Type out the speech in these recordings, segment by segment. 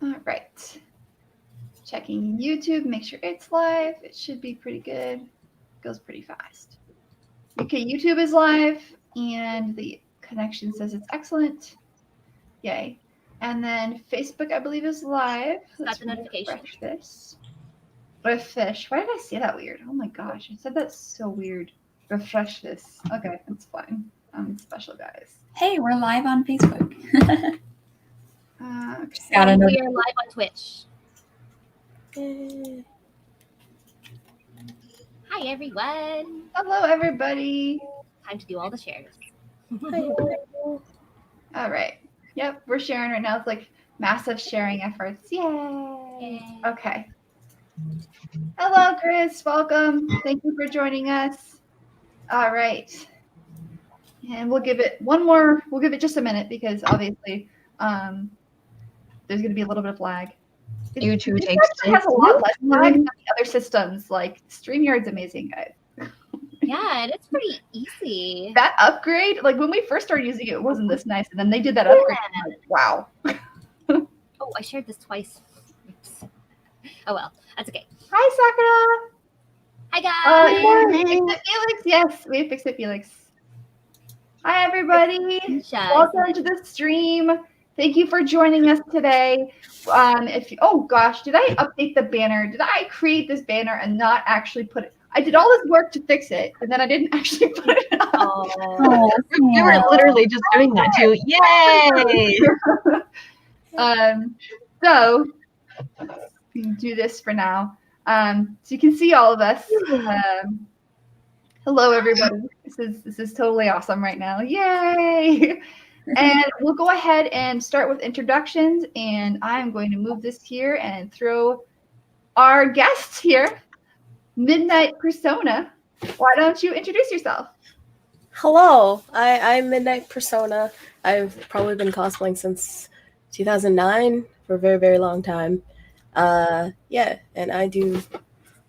All right. Checking YouTube, make sure it's live. It should be pretty good. Goes pretty fast. Okay, YouTube is live and the connection says it's excellent. Yay. And then Facebook, I believe, is live. Got the notification. Refresh this. Refresh. Why did I say that weird? Oh my gosh, I said that so weird. Refresh this. Okay, that's fine. Special guys. Hey, we're live on Facebook. Okay. And we are live on Twitch. Hi, everyone. Hello, everybody. Time to do all the shares. All right. Yep, we're sharing right now. It's like massive sharing efforts. Yay. Yay. Okay. Hello, Chris. Welcome. Thank you for joining us. All right. And we'll give it just a minute because obviously there's going to be a little bit of lag. YouTube has a lot less lag than the other systems. Like StreamYard's amazing, guys. Yeah, and it's pretty easy. That upgrade, like when we first started using it, it wasn't this nice. And then they did that upgrade. And I'm like, wow. Oh, I shared this twice. Oops. Oh, well. That's okay. Hi, Sakura. Hi, guys. Fix-It Felix. Yes, we have Fix-It Felix. Hi, everybody. Welcome to the stream. Thank you for joining us today. Oh gosh, did I update the banner? Did I create this banner and not actually put it? I did all this work to fix it, and then I didn't actually put it up. Oh, we were literally just doing that too. Yay! So we can do this for now. So you can see all of us. Hello, everybody. This is totally awesome right now. Yay! And we'll go ahead and start with introductions. And I'm going to move this here and throw our guests here. Midnight Persona. Why don't you introduce yourself? Hello, I'm Midnight Persona. I've probably been cosplaying since 2009 for a very, very long time. Yeah, and I do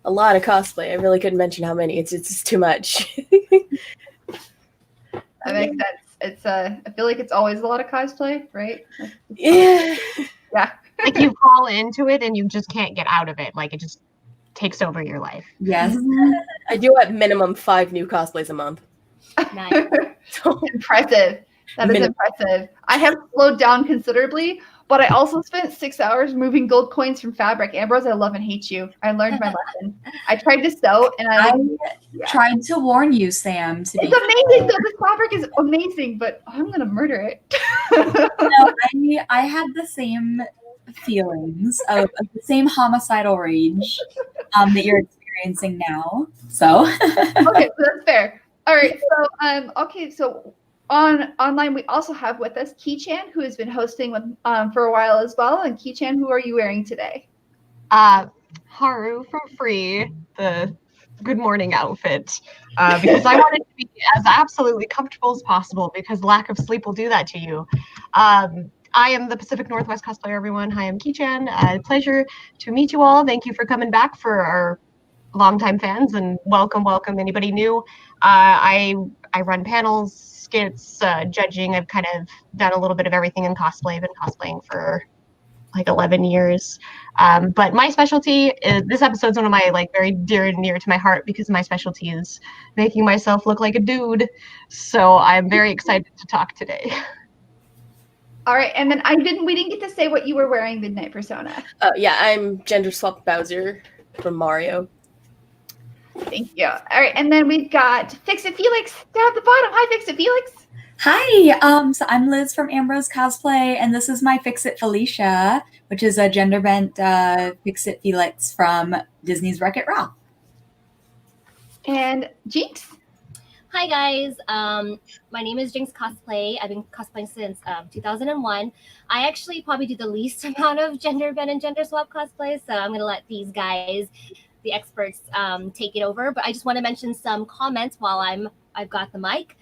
a lot of cosplay. I really couldn't mention how many. It's just too much. That makes sense. It's I feel like it's always a lot of cosplay, right? Yeah. Yeah. Like you fall into it and you just can't get out of it. Like it just takes over your life. Yes. I do at minimum 5 new cosplays a month. Nice. Impressive. That is impressive. I have slowed down considerably, but I also spent 6 hours moving gold coins from fabric. Ambrose, I love and hate you. I learned my lesson. I tried to sew, and I tried to warn you, Sam. It's amazing, though. This fabric is amazing, but I'm going to murder it. No, I had the same feelings of the same homicidal rage that you're experiencing now. So okay, so that's fair. All right, so okay, so online we also have with us Ki-chan, who has been hosting with for a while as well. And Ki-chan, who are you wearing today? Haru from Free, the good morning outfit, because I wanted to be as absolutely comfortable as possible because lack of sleep will do that to you. I am the Pacific Northwest cosplayer, everyone. Hi, I'm Ki-chan. Pleasure to meet you all. Thank you for coming back for our longtime fans, and welcome anybody new. I run panels, skits, judging. I've kind of done a little bit of everything in cosplay. I've been cosplaying for like 11 years. But my specialty is, this episode's one of my like very dear and near to my heart because my specialty is making myself look like a dude. So I'm very excited to talk today. All right, and then we didn't get to say what you were wearing, Midnight Persona. Yeah, I'm gender swapped Bowser from Mario. Thank you. All right, and then we've got Fix-It Felix down at the bottom. Hi, Fix-It Felix. Hi, so I'm Liz from Ambrose Cosplay, and this is my Fix-It Felicia, which is a Genderbend Fix-It Felix from Disney's Wreck-It Ralph. And Jinx. Hi, guys. My name is Jinx Cosplay. I've been cosplaying since 2001. I actually probably do the least amount of Genderbend and gender swap cosplays, so I'm going to let these guys, the experts, take it over. But I just want to mention some comments while I've got the mic.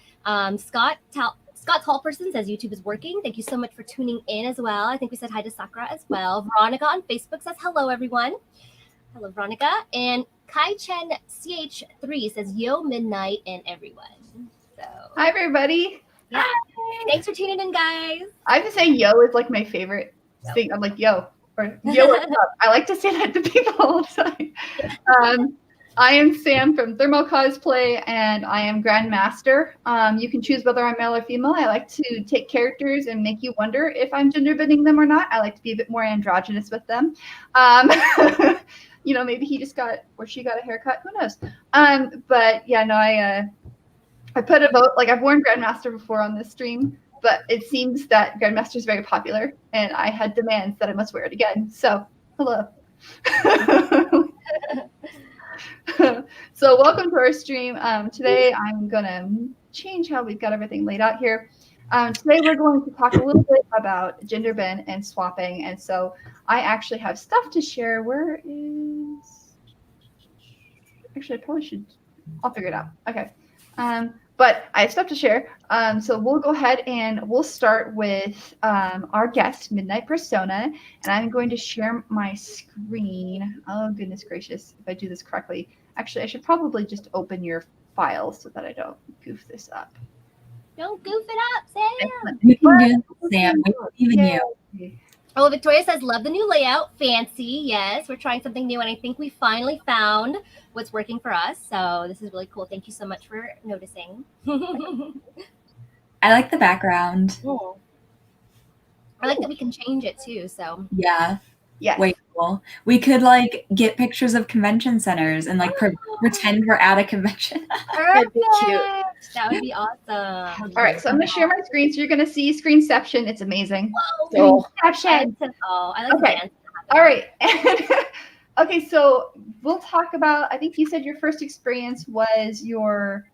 Scott Tallperson says YouTube is working. Thank you so much for tuning in as well. I think we said hi to Sakura as well. Veronica on Facebook says hello, everyone. Hello, Veronica. And Kai Chen CH3 says yo, Midnight, and everyone. So hi, everybody. Yeah. Thanks for tuning in, guys. I have to say yo is like my favorite thing. I'm like, yo, or yo, what's up? I like to say that to people all the time. I am Sam from Thermo Cosplay, and I am Grandmaster. You can choose whether I'm male or female. I like to take characters and make you wonder if I'm gender bending them or not. I like to be a bit more androgynous with them. Maybe he just got or she got a haircut. Who knows? But yeah, no, I put a vote. Like, I've worn Grandmaster before on this stream, but it seems that Grandmaster is very popular, and I had demands that I must wear it again. So, hello. So, welcome to our stream. Today, I'm going to change how we've got everything laid out here. Today, we're going to talk a little bit about Genderbend and swapping. And so, I actually have stuff to share. Where is... Actually, I probably should... I'll figure it out. Okay. But I have stuff to share. So we'll go ahead and we'll start with our guest, Midnight Persona. And I'm going to share my screen. Oh, goodness gracious, if I do this correctly. Actually, I should probably just open your file so that I don't goof this up. Don't goof it up, Sam. You can do it, Sam. We believe in you. Oh, Victoria says, love the new layout. Fancy. Yes, we're trying something new. And I think we finally found what's working for us. So this is really cool. Thank you so much for noticing. I like the background. Cool. I like that we can change it too. So yeah. Yes. Way cool. We could get pictures of convention centers and pretend we're at a convention. Perfect. cute. That would be awesome. All right, so I'm going to share my screen. So you're going to see Screenception. It's amazing. Whoa. Screenception. Oh, I like Okay. dance. All right. Okay, so we'll talk about, I think you said your first experience was your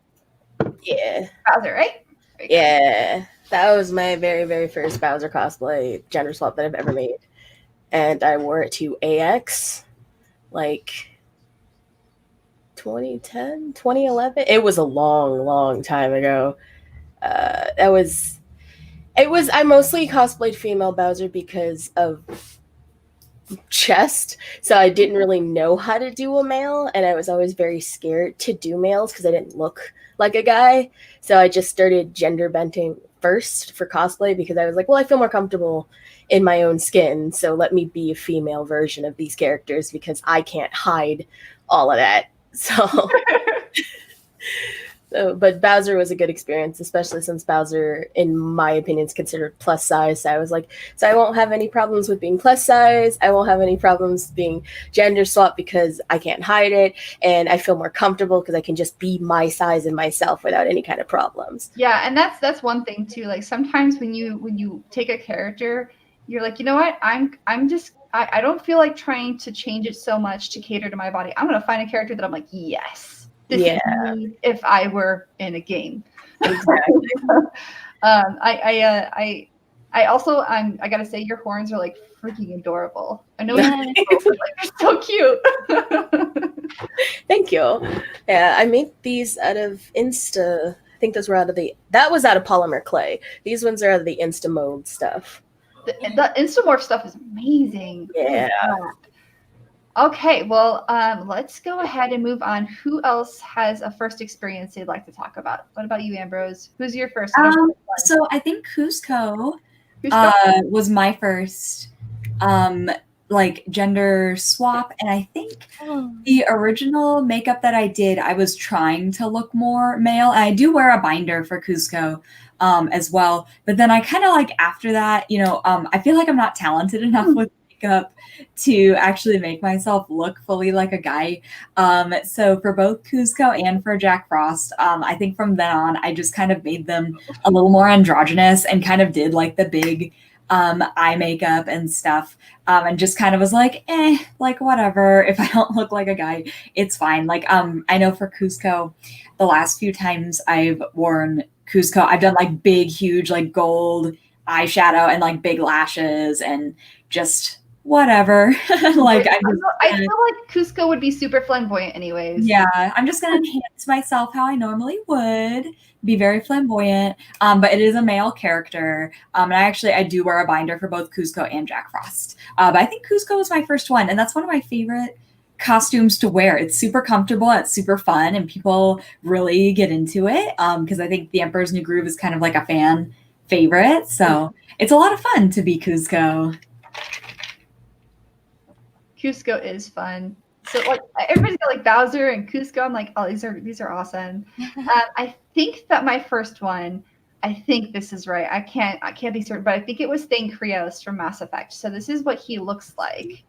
Yeah. Bowser, right? Yeah. That was my very, very first Bowser cosplay gender swap that I've ever made. And I wore it to AX 2010, 2011. It was a long, long time ago. I mostly cosplayed female Bowser because of chest, so I didn't really know how to do a male, and I was always very scared to do males because I didn't look like a guy. So I just started gender bending first for cosplay because I was like, well, I feel more comfortable in my own skin, so let me be a female version of these characters because I can't hide all of that. But Bowser was a good experience, especially since Bowser, in my opinion, is considered plus size. So I was like, so I won't have any problems with being plus size. I won't have any problems being gender swap because I can't hide it. And I feel more comfortable because I can just be my size and myself without any kind of problems. Yeah, and that's one thing too. Like, sometimes when you take a character, you're like, you know what? I don't feel like trying to change it so much to cater to my body. I'm gonna find a character that I'm like, yes. This is me if I were in a game. Exactly. I gotta say, your horns are like freaking adorable. I know you're so cute. Thank you. Yeah, I made these out of Insta. I think that was out of polymer clay. These ones are out of the Insta mold stuff. The Instamorph stuff is amazing. Yeah. Okay, well, let's go ahead and move on. Who else has a first experience they'd like to talk about? What about you, Ambrose? Who's your first? So I think Cusco was my first gender swap, and I think the original makeup that I did, I was trying to look more male. And I do wear a binder for Cusco as well, but then I kind of after that, I feel like I'm not talented enough with makeup to actually make myself look fully like a guy. So for both Cusco and for Jack Frost, I think from then on, I just kind of made them a little more androgynous and kind of did the big eye makeup and stuff. And just kind of was whatever. If I don't look like a guy, it's fine. I know for Cusco, the last few times I've worn Cusco, I've done big, huge, gold eyeshadow and big lashes and just whatever. I feel like Cusco would be super flamboyant anyways. Yeah, I'm just gonna enhance myself how I normally would, be very flamboyant. But it is a male character. And I do wear a binder for both Cusco and Jack Frost. But I think Cusco was my first one, and that's one of my favorite costumes to wear. It's super comfortable, it's super fun, and people really get into it. Because I think the Emperor's New Groove is kind of a fan favorite. So it's a lot of fun to be Cusco. Cusco is fun. So like everybody's got like Bowser and Cusco. I'm like, oh, these are awesome. I think that my first one, I think this is right. I can't be certain, but I think it was Thane Krios from Mass Effect. So this is what he looks like.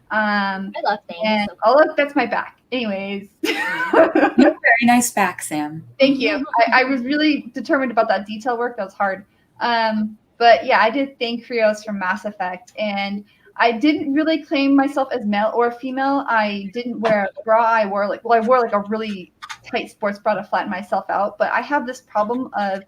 I love Thane. And So cool. oh look, that's my back. Anyways. You have a very nice back, Sam. Thank you. I was really determined about that detail work. That was hard. But yeah, I did Thane Krios from Mass Effect, and I didn't really claim myself as male or female. I didn't wear a bra. I wore like a really tight sports bra to flatten myself out. But I have this problem of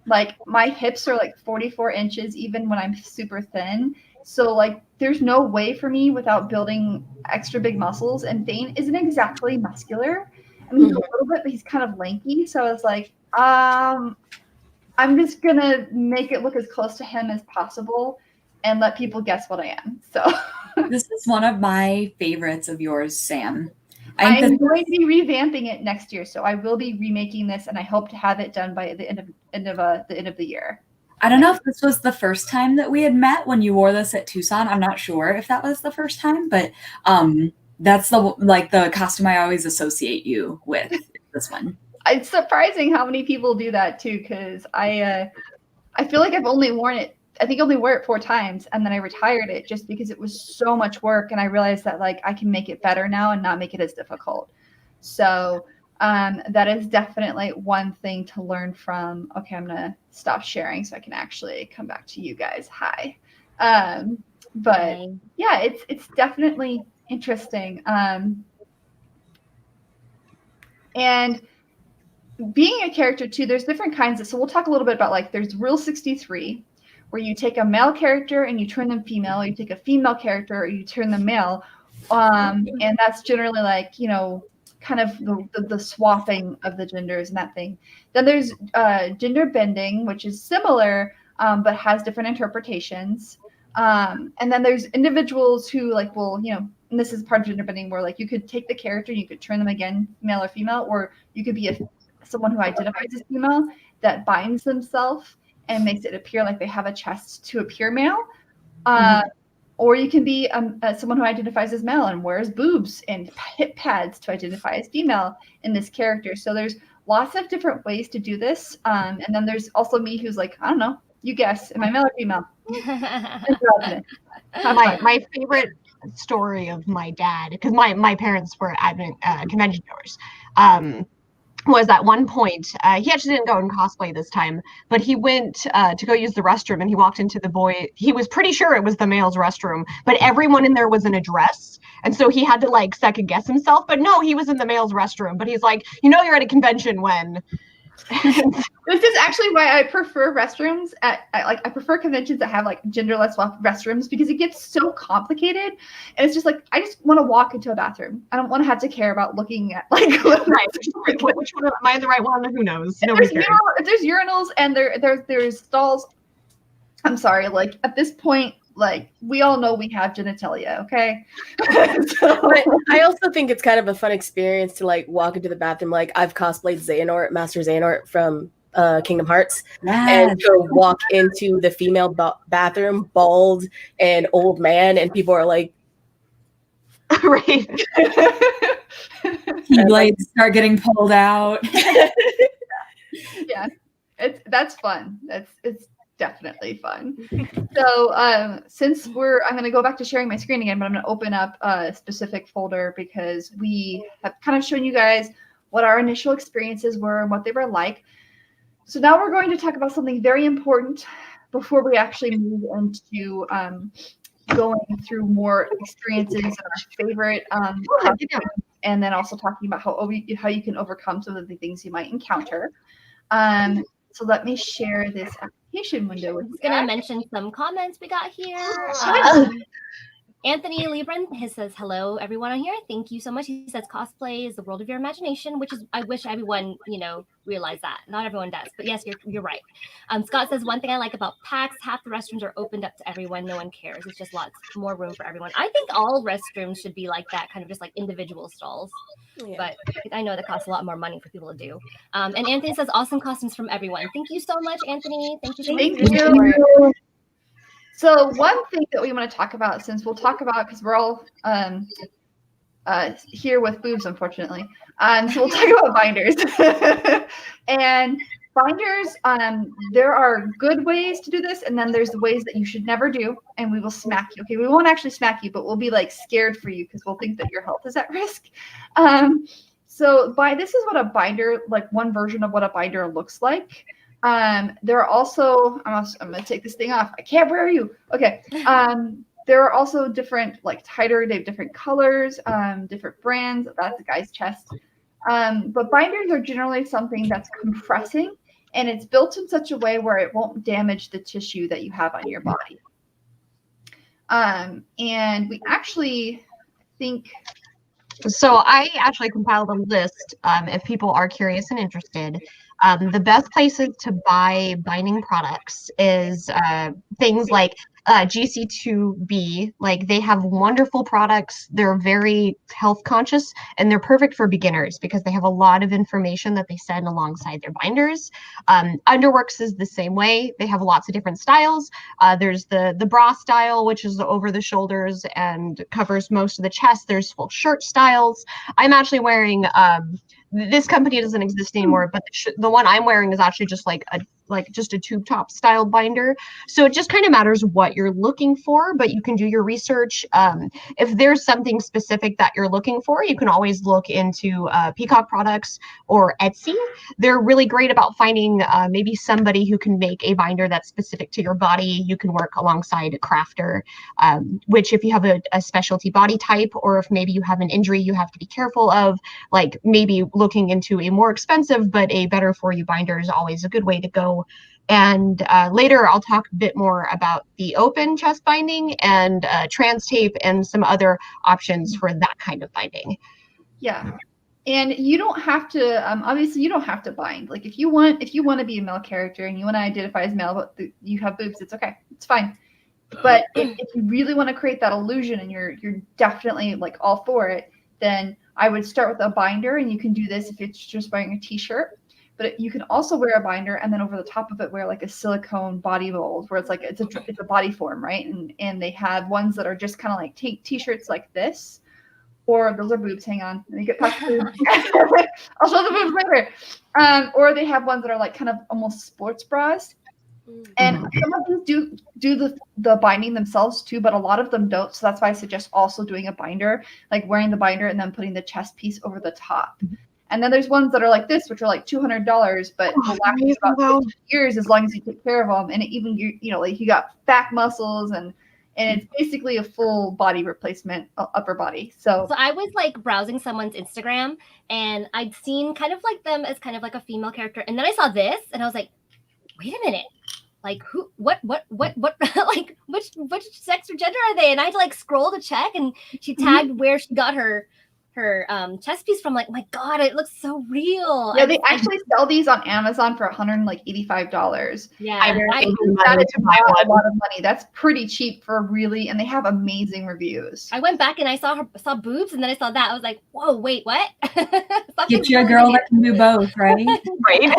like my hips are like 44 inches even when I'm super thin. So like there's no way for me without building extra big muscles. And Thane isn't exactly muscular. I mean, he's a little bit, but he's kind of lanky. So I was like, I'm just gonna make it look as close to him as possible and let people guess what I am. So this is one of my favorites of yours, Sam. I'm going to be revamping it next year, so I will be remaking this, and I hope to have it done by the end of the year. I don't know if this was the first time that we had met when you wore this at Tucson. I'm not sure if that was the first time, but that's the costume I always associate you with. This one. It's surprising how many people do that too, because I feel like I've only worn it. I think I only wore it 4 times, and then I retired it just because it was so much work, and I realized that like I can make it better now and not make it as difficult. So that is definitely one thing to learn from. Okay, I'm gonna stop sharing so I can actually come back to you guys. Hi. But yeah, it's definitely interesting. And being a character too, there's different kinds of, so we'll talk a little bit about like there's Rule 63, where you take a male character and you turn them female, or you take a female character or you turn them male. And that's generally like, you know, kind of the swapping of the genders and that thing. Then there's gender bending, which is similar, but has different interpretations. And then there's individuals who like will, you know, and this is part of gender bending where like you could take the character and you could turn them again male or female, or you could be someone who identifies as female that binds themselves and makes it appear like they have a chest to appear male. Or you can be someone who identifies as male and wears boobs and hip pads to identify as female in this character. So there's lots of different ways to do this. And then there's also me who's like, I don't know, you guess, am I male or female? My favorite story of my dad, because my parents were Advent convention goers, was at one point, he actually didn't go and cosplay this time, but he went to go use the restroom, and he walked into he was pretty sure it was the male's restroom, but everyone in there was in a dress. And so he had to like second guess himself, but no, he was in the male's restroom. But he's like, you know, you're at a convention when. This is actually why I prefer restrooms I prefer conventions that have like genderless restrooms, because it gets so complicated, and it's just like I just want to walk into a bathroom. I don't want to have to care about looking at like which one am I the right one? Who knows? Nobody cares. If there's urinals and there's stalls, I'm sorry, like at this point, like we all know we have genitalia, okay? But I also think it's kind of a fun experience to like walk into the bathroom. Like I've cosplayed Xehanort, Master Xehanort from Kingdom Hearts, and to walk into the female bathroom, bald and old man, and people are like, right. Keyblades start getting pulled out. Yeah, that's fun. It's definitely fun. So since I'm going to go back to sharing my screen again, but I'm going to open up a specific folder because we have kind of shown you guys what our initial experiences were and what they were like. So now we're going to talk about something very important before we actually move into going through more experiences and our favorite and then also talking about how you can overcome some of the things you might encounter. So let me share this application window with you. I'm gonna mention some comments we got here. Anthony Libran, he says, hello, everyone on here. Thank you so much. He says, cosplay is the world of your imagination, which is, I wish everyone, realized that. Not everyone does, but yes, you're right. Scott says, one thing I like about PAX, half the restrooms are opened up to everyone. No one cares. It's just lots more room for everyone. I think all restrooms should be like that, kind of just like individual stalls. Yeah. But I know that costs a lot more money for people to do. And Anthony says, awesome costumes from everyone. Thank you so much, Anthony. Thank you so much. Thank you. So one thing that we want to talk about, since we'll talk about, because we're all here with boobs, unfortunately. So we'll talk about binders. And binders, there are good ways to do this, and then there's the ways that you should never do, and we will smack you. Okay, we won't actually smack you, but we'll be like scared for you because we'll think that your health is at risk. So this is what a binder, like one version of what a binder looks like. There are also, I'm going to take this thing off. I can't wear you. Okay. There are also different, like tighter, they have different colors, different brands. That's the guy's chest. But binders are generally something that's compressing, and it's built in such a way where it won't damage the tissue that you have on your body. And we actually think... So I actually compiled a list, if people are curious and interested. The best places to buy binding products is things like GC2B. Like, they have wonderful products. They're very health conscious, and they're perfect for beginners because they have a lot of information that they send alongside their binders. Underworks is the same way. They have lots of different styles. There's the bra style, which is over the shoulders and covers most of the chest. There's full shirt styles. I'm actually wearing this company doesn't exist anymore, but the one I'm wearing is actually just like a tube top style binder. So it just kind of matters what you're looking for, but you can do your research. If there's something specific that you're looking for, you can always look into Peacock products or Etsy. They're really great about finding maybe somebody who can make a binder that's specific to your body. You can work alongside a crafter, which if you have a specialty body type, or if maybe you have an injury you have to be careful of, like maybe looking into a more expensive but a better for you binder is always a good way to go. And later I'll talk a bit more about the open chest binding and trans tape and some other options for that kind of binding. Yeah. And you don't have to, obviously you don't have to bind. Like if you want to be a male character and you want to identify as male, but you have boobs, it's okay. It's fine. But if you really want to create that illusion and you're definitely like all for it, then I would start with a binder, and you can do this if it's just wearing a t-shirt. But you can also wear a binder and then over the top of it wear like a silicone body mold where it's like it's a body form, right? And they have ones that are just kind of like t-shirts like this, or those are boobs. Hang on, let me get past the boobs. I'll show the boobs later. Or they have ones that are like kind of almost sports bras. And some of them do the binding themselves too, but a lot of them don't. So that's why I suggest also doing a binder, like wearing the binder and then putting the chest piece over the top. And then there's ones that are like this, which are like $200, but will last you about 50 years as long as you take care of them. And it even, like you got back muscles and it's basically a full body replacement, upper body. So I was like browsing someone's Instagram and I'd seen kind of like them as kind of like a female character. And then I saw this and I was like, wait a minute. Like what, like which sex or gender are they? And I had to like scroll to check, and she tagged where she got her chest piece from. Like, my God, it looks so real. Yeah, they actually sell these on Amazon for $185. Yeah, that is not a lot of money. That's pretty cheap for really, and they have amazing reviews. I went back and I saw boobs, and then I saw that. I was like, whoa, wait, what? Get you a girl that can do both, right? Right.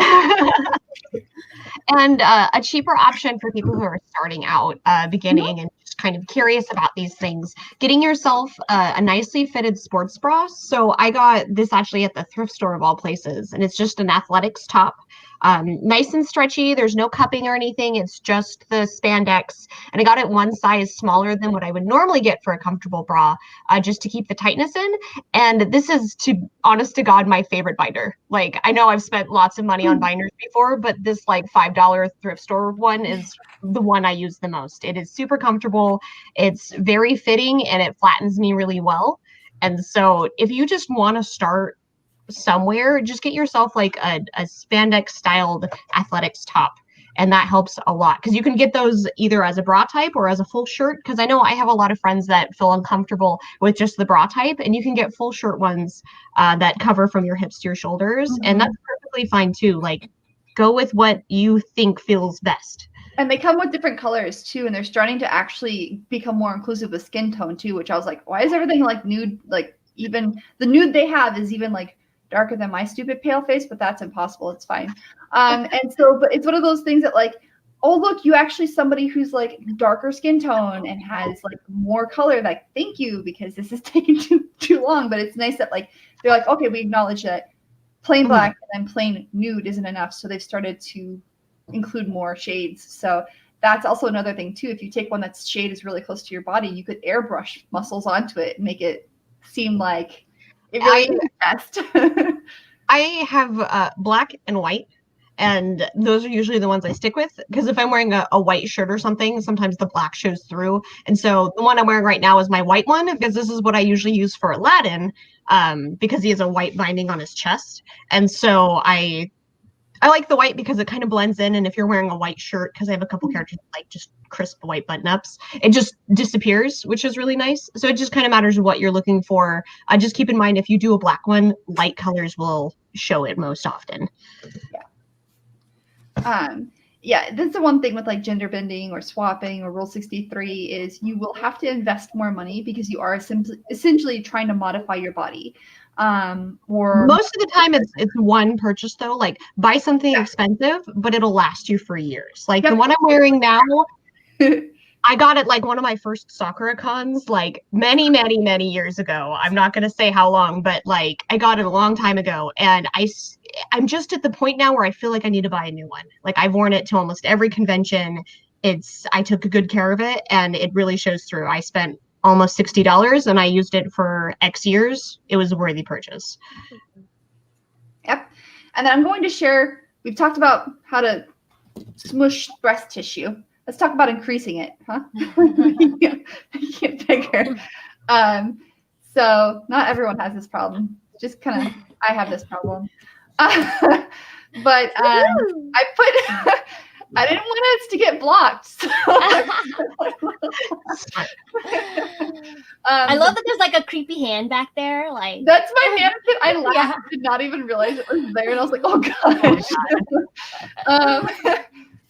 And a cheaper option for people who are starting out, beginning and just kind of curious about these things, getting yourself a nicely fitted sports bra. So I got this actually at the thrift store of all places, and it's just an athletics top. Nice and stretchy. There's no cupping or anything. It's just the spandex. And I got it one size smaller than what I would normally get for a comfortable bra, just to keep the tightness in. And this is, honest to God, my favorite binder. Like, I know I've spent lots of money on binders before, but this like $5 thrift store one is the one I use the most. It is super comfortable. It's very fitting and it flattens me really well. And so if you just want to start somewhere, just get yourself like a spandex styled athletics top, and that helps a lot because you can get those either as a bra type or as a full shirt, because I know I have a lot of friends that feel uncomfortable with just the bra type, and you can get full shirt ones that cover from your hips to your shoulders, and that's perfectly fine too. Like, go with what you think feels best. And they come with different colors too, and they're starting to actually become more inclusive with skin tone too, which I was like, why is everything like nude? Like, even the nude they have is even like darker than my stupid pale face, but that's impossible. It's fine. And so, but it's one of those things that like oh look, you actually somebody who's like darker skin tone and has like more color, like thank you, because this is taking too long. But it's nice that like they're like, okay, we acknowledge that plain black and then plain nude isn't enough, so they've started to include more shades. So that's also another thing too. If you take one that's shade is really close to your body, you could airbrush muscles onto it and make it seem like it really is best. I have black and white, and those are usually the ones I stick with, because if I'm wearing a white shirt or something, sometimes the black shows through. And so the one I'm wearing right now is my white one, because this is what I usually use for Aladdin, because he has a white binding on his chest. And so I like the white because it kind of blends in, and if you're wearing a white shirt, because I have a couple characters like just crisp white button-ups, it just disappears, which is really nice. So it just kind of matters what you're looking for. Just keep in mind, if you do a black one, light colors will show it most often. Yeah, that's the one thing with like gender bending or swapping or Rule 63 is you will have to invest more money because you are essentially trying to modify your body. Or most of the time it's one purchase though. Like buy something expensive, but it'll last you for years. Like the one I'm wearing now, I got it like one of my first Sakura-cons, like many years ago. I'm not going to say how long, but like I got it a long time ago, and I'm just at the point now where I feel like I need to buy a new one. Like I've worn it to almost every convention. I took good care of it, and it really shows through. I spent almost $60 and I used it for X years. It was a worthy purchase. Yep. And then I'm going to share, we've talked about how to smush breast tissue. Let's talk about increasing it, huh? Get bigger. So not everyone has this problem. Just kind of, I have this problem. But I didn't want us to get blocked. So I love that there's like a creepy hand back there. Like that's my mannequin. I laughed, did not even realize it was there, and I was like, oh gosh.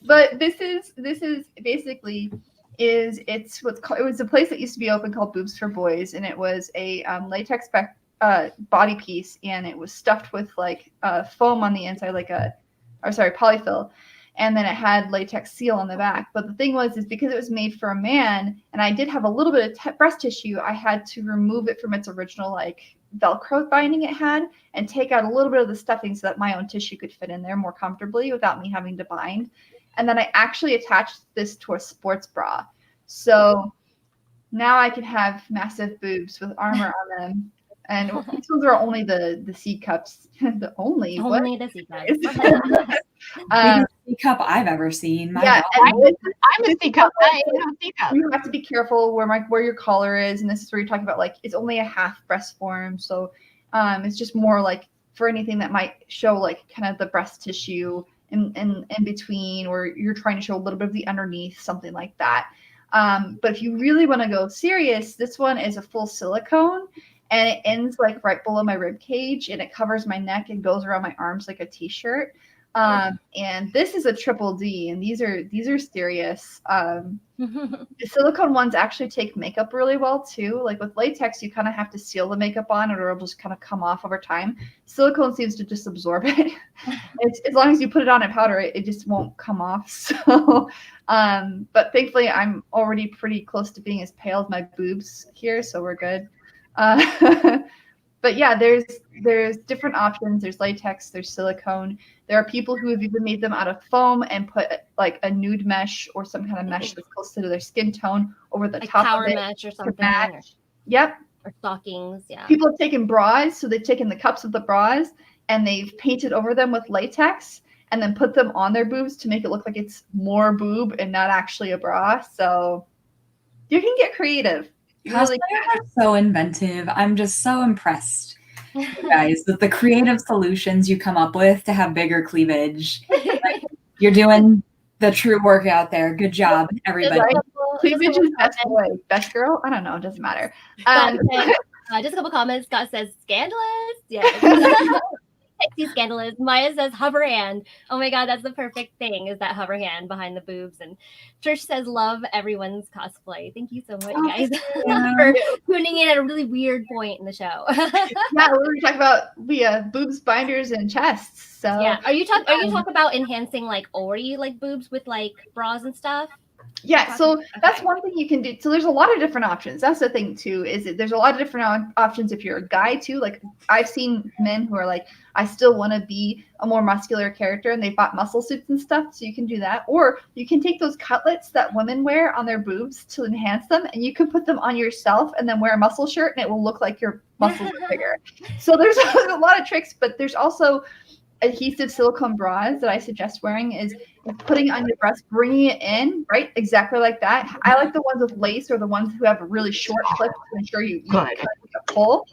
But this is basically it's what's called, it was a place that used to be open called Boobs for Boys, and it was a latex body piece, and it was stuffed with like foam on the inside, like polyfill, and then it had latex seal on the back. But the thing was, is because it was made for a man, and I did have a little bit of breast tissue, I had to remove it from its original like Velcro binding it had, and take out a little bit of the stuffing so that my own tissue could fit in there more comfortably without me having to bind. And then I actually attached this to a sports bra. So now I can have massive boobs with armor on them. And these ones are only the C cups. Only the C cups. C cup I've ever seen. I'm a C cup. You have to be careful where your collar is, and this is where you're talking about like it's only a half breast form, so it's just more like for anything that might show like kind of the breast tissue in between, or you're trying to show a little bit of the underneath, something like that. But if you really want to go serious, this one is a full silicone, and it ends like right below my rib cage, and it covers my neck and goes around my arms like a t-shirt. And this is a triple D, and these are serious. The silicone ones actually take makeup really well too. Like with latex, you kind of have to seal the makeup on, or it'll just kind of come off over time. Silicone seems to just absorb it. As long as you put it on in powder, it just won't come off. So, but thankfully, I'm already pretty close to being as pale as my boobs here, so we're good. But yeah, there's different options. There's latex, there's silicone. There are people who have even made them out of foam and put like a nude mesh or some kind of mesh that's close to their skin tone over the like top power of it. mesh or something. Yep. Or stockings, yeah. People have taken bras, so they've taken the cups of the bras and they've painted over them with latex and then put them on their boobs to make it look like it's more boob and not actually a bra. So you can get creative. Cosplayers are so inventive. I'm just so impressed, you guys, with the creative solutions you come up with to have bigger cleavage. Like, you're doing the true work out there. Good job, everybody. Cleavage is best boy. Best girl? I don't know. It doesn't matter. Just a couple comments. Scott says, scandalous. Yeah. Sexy scandalous. Maya says hover hand. Oh my god, that's the perfect thing, is that hover hand behind the boobs. And Trish says love everyone's cosplay. Thank you so much, guys, for tuning in at a really weird point in the show. Yeah, we were talking about boobs, binders, and chests. So yeah, are you talking about enhancing like Ori like boobs with like bras and stuff? Yeah, so that's Okay. one thing you can do. So there's a lot of different options. That's the thing too, is that there's a lot of different options if you're a guy too. Like I've seen men who are like, I still want to be a more muscular character, and they bought muscle suits and stuff. So you can do that, or you can take those cutlets that women wear on their boobs to enhance them, and you can put them on yourself, and then wear a muscle shirt, and it will look like your muscles are bigger. So there's a lot of tricks, but there's also adhesive silicone bras that I suggest wearing is putting it on your breast, bringing it in, right? Exactly like that. I like the ones with lace or the ones who have a really short clip to ensure you kind of pull.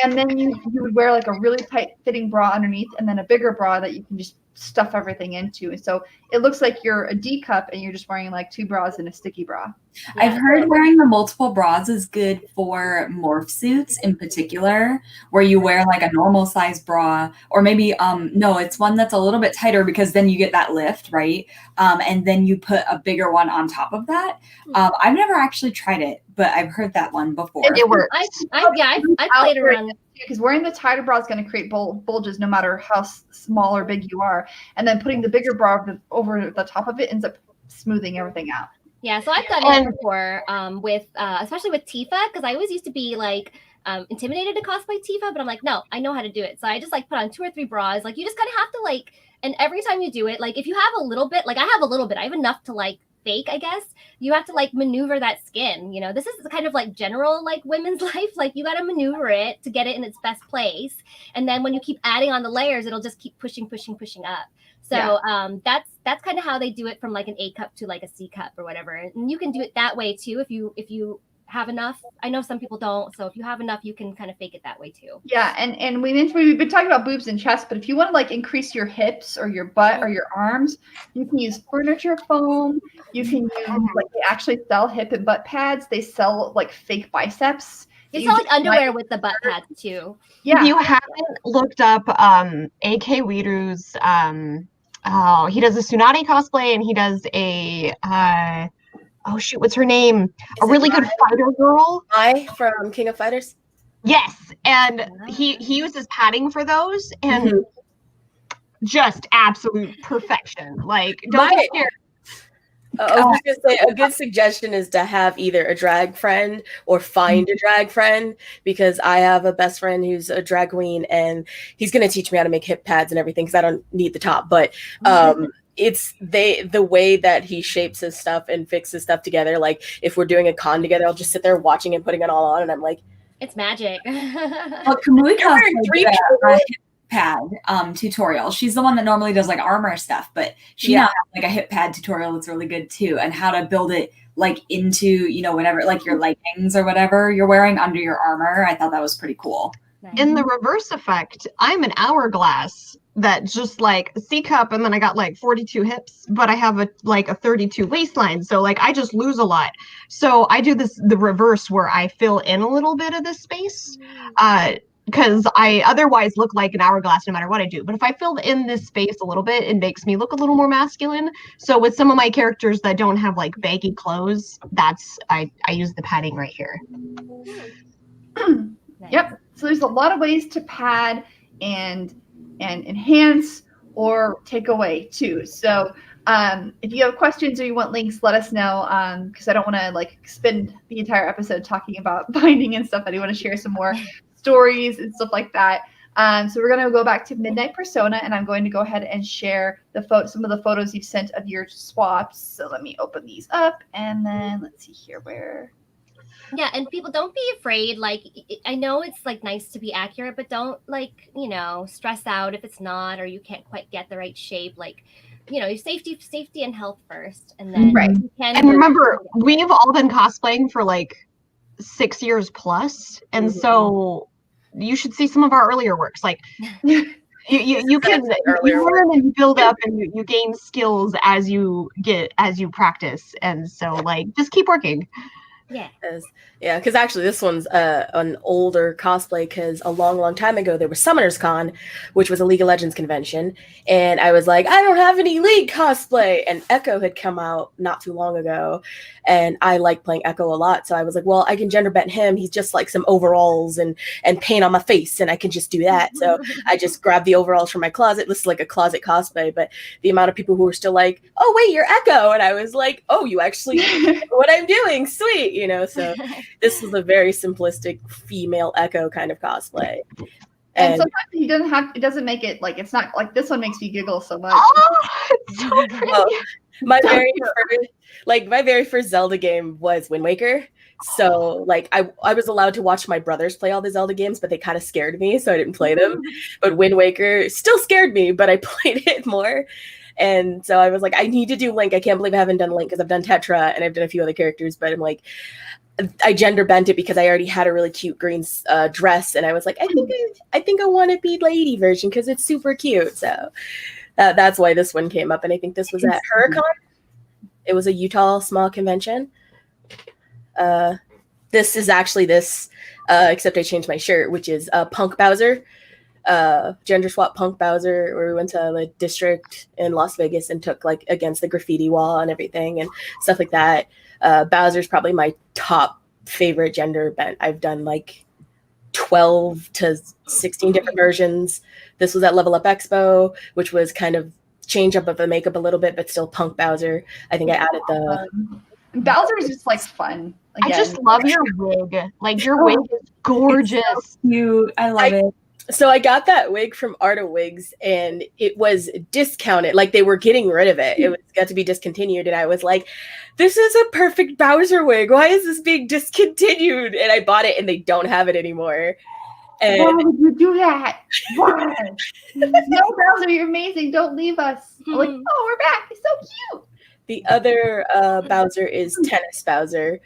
And then you would wear like a really tight fitting bra underneath, and then a bigger bra that you can just stuff everything into. And so it looks like you're a D cup and you're just wearing like two bras and a sticky bra. Yeah. I've heard wearing the multiple bras is good for morph suits in particular, where you wear like a normal size bra, or maybe no, it's one that's a little bit tighter because then you get that lift, right? And then you put a bigger one on top of that. I've never actually tried it, but I've heard that one before. It works. I played around because wearing the tighter bra is going to create bulges no matter how small or big you are, and then putting the bigger bra over the top of it ends up smoothing everything out. Yeah, so I've done it before with especially with Tifa, because I always used to be like intimidated to cosplay Tifa, but I'm like, no, I know how to do it. So I just like put on 2 or 3 bras. Like you just kind of have to like, and every time you do it, like if you have a little bit, like I have a little bit, I have enough to like fake, I guess. You have to like maneuver that skin, you know. This is kind of like general like women's life. Like you got to maneuver it to get it in its best place, and then when you keep adding on the layers, it'll just keep pushing up. So that's kind of how they do it, from like an A cup to like a C cup or whatever. And you can do it that way too if you have enough. I know some people don't, so if you have enough, you can kind of fake it that way too. Yeah, and we've been talking about boobs and chest, but if you want to like increase your hips or your butt or your arms, you can use furniture foam. You can use like, they actually sell hip and butt pads. They sell like fake biceps. They sell like underwear with the butt pads too. Yeah. If you haven't looked up AK Wiru's he does a Tsunade cosplay, and he does a what's her name? A really good fighter girl. From King of Fighters. Yes, and he uses padding for those, and just absolute perfection. Like, don't be scared. I was just gonna say, a good suggestion is to have either a drag friend or find a drag friend, because I have a best friend who's a drag queen, and he's gonna teach me how to make hip pads and everything, because I don't need the top. But it's the way that he shapes his stuff and fixes stuff together. Like if we're doing a con together, I'll just sit there watching him putting it all on, and I'm like, it's magic. Well, Kamui did a hip pad tutorial. She's the one that normally does like armor stuff, but she now has like a hip pad tutorial that's really good too, and how to build it like into, you know, whatever, like your leggings or whatever you're wearing under your armor. I thought that was pretty cool. In the reverse effect, I'm an hourglass that just like C cup, and then I got like 42 hips, but I have a 32 waistline, so like I just lose a lot. So I do the reverse, where I fill in a little bit of this space, because I otherwise look like an hourglass no matter what I do. But if I fill in this space a little bit, it makes me look a little more masculine. So with some of my characters that don't have like baggy clothes, I use the padding right here. Yep. So there's a lot of ways to pad and enhance or take away too. So if you have questions or you want links, let us know, because I don't want to like spend the entire episode talking about binding and stuff. I do want to share some more stories and stuff like that. So we're going to go back to Midnight Persona, and I'm going to go ahead and share some of the photos you've sent of your swaps. So let me open these up, and then let's see here where. Yeah, and people, don't be afraid. Like, I know it's like nice to be accurate, but don't like, you know, stress out if it's not, or you can't quite get the right shape. Like, you know, your safety and health first, and then you can. And remember, we've all been cosplaying for like 6 years plus, and so you should see some of our earlier works. Like, you can learn and build up, and you gain skills as you practice, and so like just keep working. Yeah. Because actually this one's an older cosplay, because a long time ago there was Summoners Con, which was a League of Legends convention, and I was like, I don't have any League cosplay, and Echo had come out not too long ago, and I like playing Echo a lot, so I was like, well, I can gender bend him. He's just like some overalls and paint on my face, and I can just do that. So I just grabbed the overalls from my closet. This is like a closet cosplay, but the amount of people who were still like, oh wait, you're Echo, and I was like, oh, you actually know what I'm doing, sweet, you know. So this was a very simplistic female Echo kind of cosplay. And sometimes it doesn't make it like, it's not like this one makes me giggle so much. Oh, it's so pretty. Well, my very first Zelda game was Wind Waker. So like I was allowed to watch my brothers play all the Zelda games, but they kind of scared me, so I didn't play them. But Wind Waker still scared me, but I played it more. And so I was like, I need to do Link. I can't believe I haven't done Link, because I've done Tetra and I've done a few other characters, but I'm like, I gender bent it because I already had a really cute green dress, and I was like, I think I want to be lady version because it's super cute. So that's why this one came up, and I think this was at Hurricane. It was a Utah small convention. This is actually this, except I changed my shirt, which is Punk Bowser, gender swap Punk Bowser, where we went to the district in Las Vegas and took like against the graffiti wall and everything and stuff like that. Bowser's probably my top favorite gender bent. I've done like 12 to 16 different versions. This was at Level Up Expo, which was kind of change up of the makeup a little bit, but still Punk Bowser. I think I added the... Bowser is just like fun. Again. I just love your wig. Like your wig is gorgeous. It's so cute. I love it. So I got that wig from Arta Wigs, and it was discounted. Like they were getting rid of it. It was got to be discontinued, and I was like, "This is a perfect Bowser wig. Why is this being discontinued?" And I bought it, and they don't have it anymore. And why would you do that? Why? No, Bowser, you're amazing. Don't leave us. I'm like, oh, we're back. He's so cute. The other Bowser is Tennis Bowser.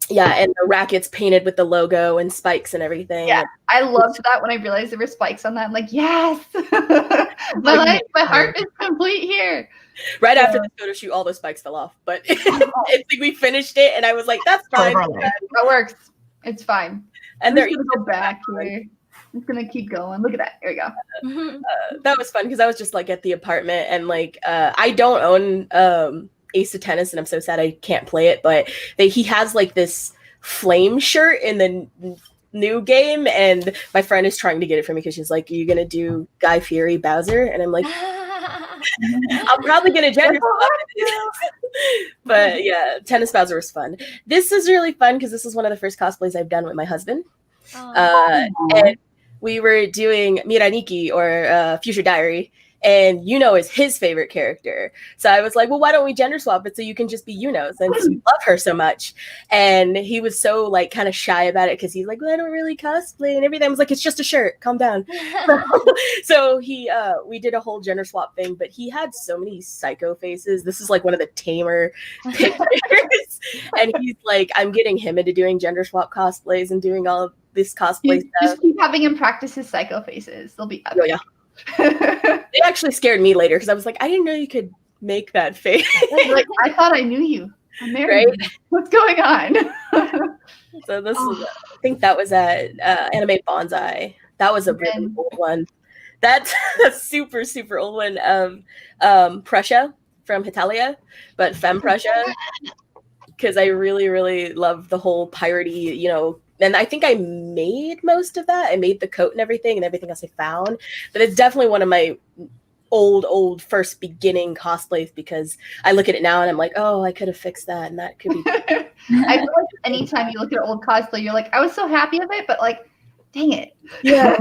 Yeah, and the rackets painted with the logo and spikes and everything. Yeah, I loved that when I realized there were spikes on that. I'm like, yes! my heart is complete here. Right after the photo shoot, all the spikes fell off. But I think we finished it, and I was like, that's fine. That works. It's fine. And they're going to go back here. It's going to keep going. Look at that. There we go. That was fun, because I was just like at the apartment, and like I don't own Ace of Tennis, and I'm so sad I can't play it, but he has like this flame shirt in the new game, and my friend is trying to get it for me because she's like, are you gonna do Guy Fieri Bowser? And I'm like, I'm probably gonna gender swap it. But yeah, Tennis Bowser was fun. This is really fun because this is one of the first cosplays I've done with my husband. And we were doing Miraniki, or Future Diary, and Yuno is his favorite character. So I was like, well, why don't we gender swap it so you can just be Yuno, since you love her so much? And he was so like kind of shy about it because he's like, well, I don't really cosplay and everything. I was like, it's just a shirt. Calm down. So we did a whole gender swap thing, but he had so many psycho faces. This is like one of the tamer pictures. And he's like, I'm getting him into doing gender swap cosplays and doing all of this cosplay stuff. Just keep having him practice his psycho faces. They'll be epic. Oh, yeah. They actually scared me later because I was like, I didn't know you could make that face. Like, I thought I knew you. I'm married. Right? What's going on? So this is, I think that was at Anime Bonsai. That was a really old one. That's a super, super old one of Prussia from Hitalia, but Femme Prussia, because I really, really love the whole piratey, you know. And I think I made most of that. I made the coat and everything else I found. But it's definitely one of my old first beginning cosplays, because I look at it now and I'm like, oh, I could have fixed that, and that could be. I feel like anytime you look at old cosplay, you're like, I was so happy with it, but like, dang it. Yeah,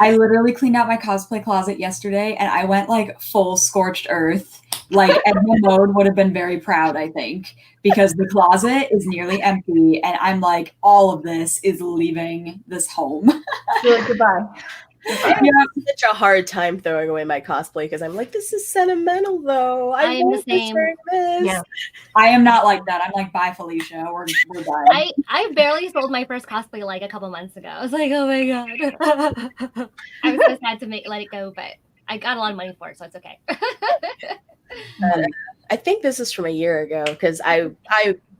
I literally cleaned out my cosplay closet yesterday, and I went like full scorched earth. Like Edna Mode would have been very proud, I think, because the closet is nearly empty, and I'm like, all of this is leaving this home. You're like, goodbye. I have such a hard time throwing away my cosplay because I'm like, this is sentimental though. I am the same. Yeah. I am not like that. I'm like, bye, Felicia. We're done. I barely sold my first cosplay like a couple months ago. I was like, oh my god. I was so sad to let it go, but I got a lot of money for it, so it's okay. I think this is from a year ago because I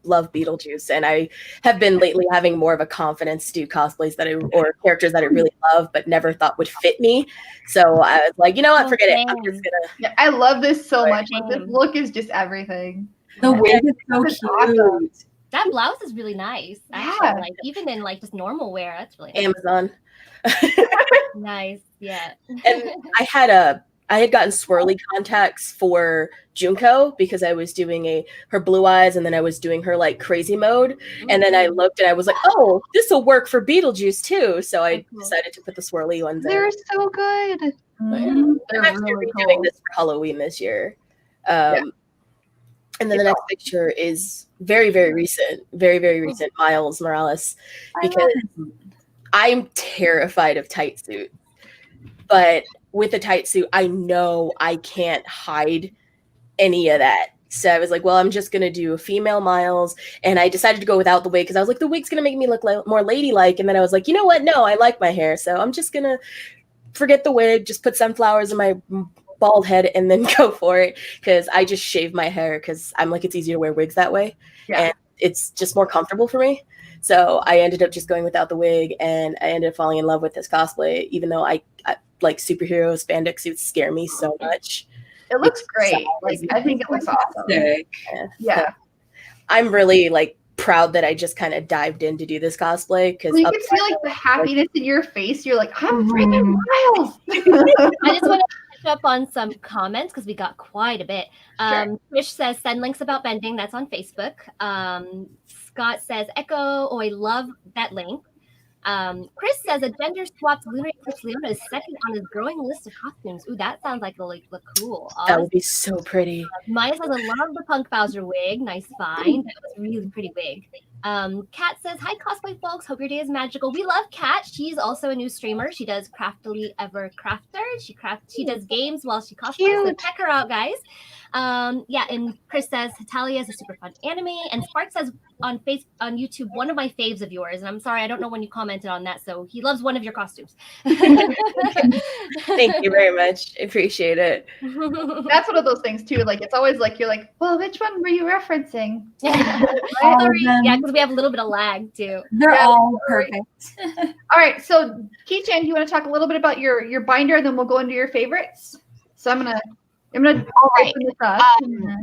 love Beetlejuice, and I have been lately having more of a confidence to do cosplays or characters that I really love but never thought would fit me. So I was like, you know what, forget it. I'm just gonna. Yeah, I love this so much. Same. This look is just everything. The wig is so It's cute. awesome. That blouse is really nice. Actually, Yeah. like even in like just normal wear, that's really nice. Amazon. Nice, yeah. And I had gotten swirly contacts for Junko because I was doing her blue eyes, and then I was doing her like crazy mode. And then I looked and I was like, oh, this will work for Beetlejuice too. So I decided to put the swirly ones in. They're so good. Mhm. I'm They're actually really doing cool. this for Halloween this year. And then the next picture is very, very recent, very, very recent, Miles Morales, because I'm terrified of tight suit. But with a tight suit, I know I can't hide any of that. So I was like, well, I'm just going to do a female Miles. And I decided to go without the wig because I was like, the wig's going to make me look more ladylike. And then I was like, you know what? No, I like my hair. So I'm just going to forget the wig, just put sunflowers in my bald head and then go for it. Because I just shave my hair because I'm like, it's easier to wear wigs that way. Yeah. And it's just more comfortable for me. So I ended up just going without the wig, and I ended up falling in love with this cosplay, even though I like superhero spandex suits scare me so much. It looks great. Like I think it looks awesome. Yeah. So I'm really like proud that I just kind of dived in to do this cosplay because Well, you can see like the happiness in your face. You're like, I'm freaking Miles. I just want to catch up on some comments because we got quite a bit. Trish says, send links about bending. That's on Facebook. Scott says, Echo. Oh, I love that link. Chris says, a gender swapped Lunar Eclipse Leona is second on his growing list of costumes. Ooh, that sounds like it'll look cool. That would be so pretty. Maya says, I love the Punk Bowser wig. Nice find. That was a really pretty wig. Kat says, hi, cosplay folks. Hope your day is magical. We love Kat. She's also a new streamer. She does Craftily Ever Crafter. She does games while she cosplays. So check her out, guys. Yeah, and Chris says, Hatalia is a super fun anime. And Spark says on YouTube, one of my faves of yours. And I'm sorry, I don't know when you commented on that. So he loves one of your costumes. Thank you very much. I appreciate it. That's one of those things too. Like it's always like you're like, well, which one were you referencing? Sorry. Yeah, because we have a little bit of lag too. They're all perfect. All right, so Key-chan, do you want to talk a little bit about your binder, and then we'll go into your favorites? So I'm gonna All right. open this up.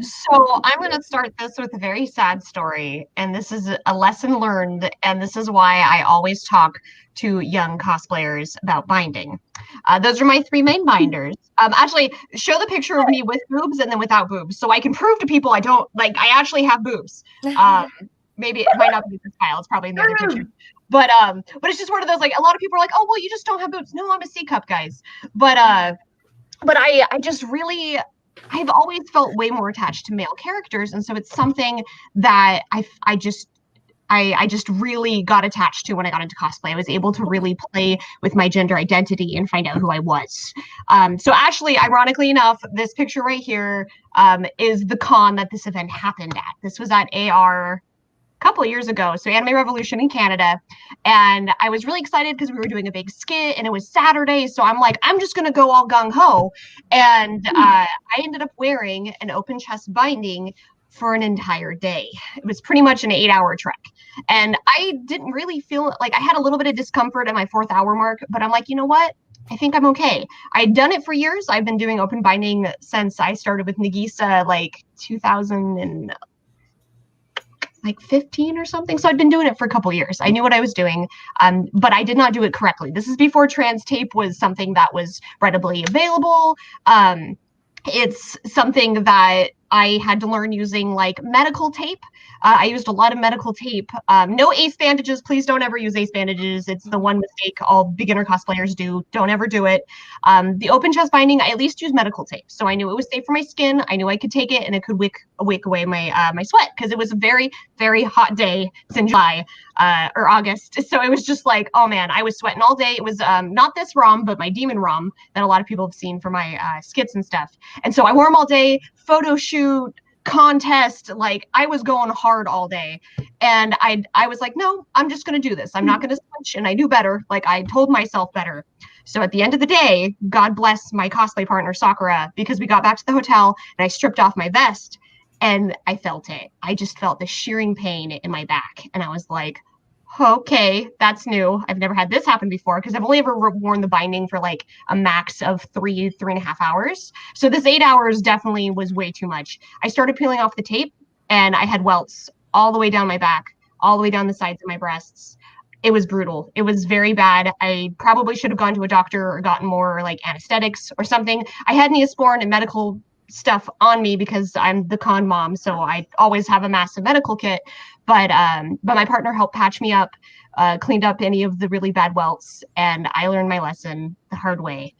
So I'm going to start this with a very sad story, and this is a lesson learned, and this is why I always talk to young cosplayers about binding. Those are my three main binders. Actually, show the picture of me with boobs and then without boobs, so I can prove to people I actually have boobs. Maybe it might not be this file; it's probably in the other picture. But it's just one of those, like, a lot of people are like, oh, well, you just don't have boobs. No, I'm a C cup, guys. But I just really, I've always felt way more attached to male characters, and so it's something that I just really got attached to when I got into cosplay. I was able to really play with my gender identity and find out who I was. So actually, ironically enough, this picture right here is the con that this event happened at. This was at AR couple of years ago, so Anime Revolution in Canada, and I was really excited because we were doing a big skit and it was Saturday, so I'm like, I'm just gonna go all gung-ho, and I ended up wearing an open chest binding for an entire day. It was pretty much an 8-hour trek, and I didn't really feel like I had a little bit of discomfort at my 4th hour mark, but I'm like, you know what, I think I'm okay. I'd done it for years. I've been doing open binding since I started with Nagisa like 2015 or something. So I'd been doing it for a couple years. I knew what I was doing, but I did not do it correctly. This is before trans tape was something that was readily available. It's something that I had to learn using like medical tape. I used a lot of medical tape. No ace bandages. Please don't ever use ace bandages. It's the one mistake all beginner cosplayers do. Don't ever do it. The open chest binding, I at least use medical tape. So I knew it was safe for my skin. I knew I could take it and it could wick away my my sweat, because it was a very, very hot day. It's in July or August. So it was just like, oh man, I was sweating all day. It was not this ROM, but my demon ROM that a lot of people have seen for my skits and stuff. And so I wore them all day, photo shoot, contest, like I was going hard all day, and I was like, no, I'm just gonna do this. I'm not gonna switch. And I knew better. Like I told myself better. So at the end of the day, God bless my cosplay partner Sakura, because we got back to the hotel and I stripped off my vest and I felt it. I just felt the shearing pain in my back. And I was like, okay, that's new. I've never had this happen before because I've only ever worn the binding for like a max of 3.5 hours. So this 8 hours definitely was way too much. I started peeling off the tape and I had welts all the way down my back, all the way down the sides of my breasts. It was brutal. It was very bad. I probably should have gone to a doctor or gotten more like anesthetics or something. I had Neosporin and medical stuff on me because I'm the con mom, so I always have a massive medical kit. But my partner helped patch me up, cleaned up any of the really bad welts, and I learned my lesson the hard way.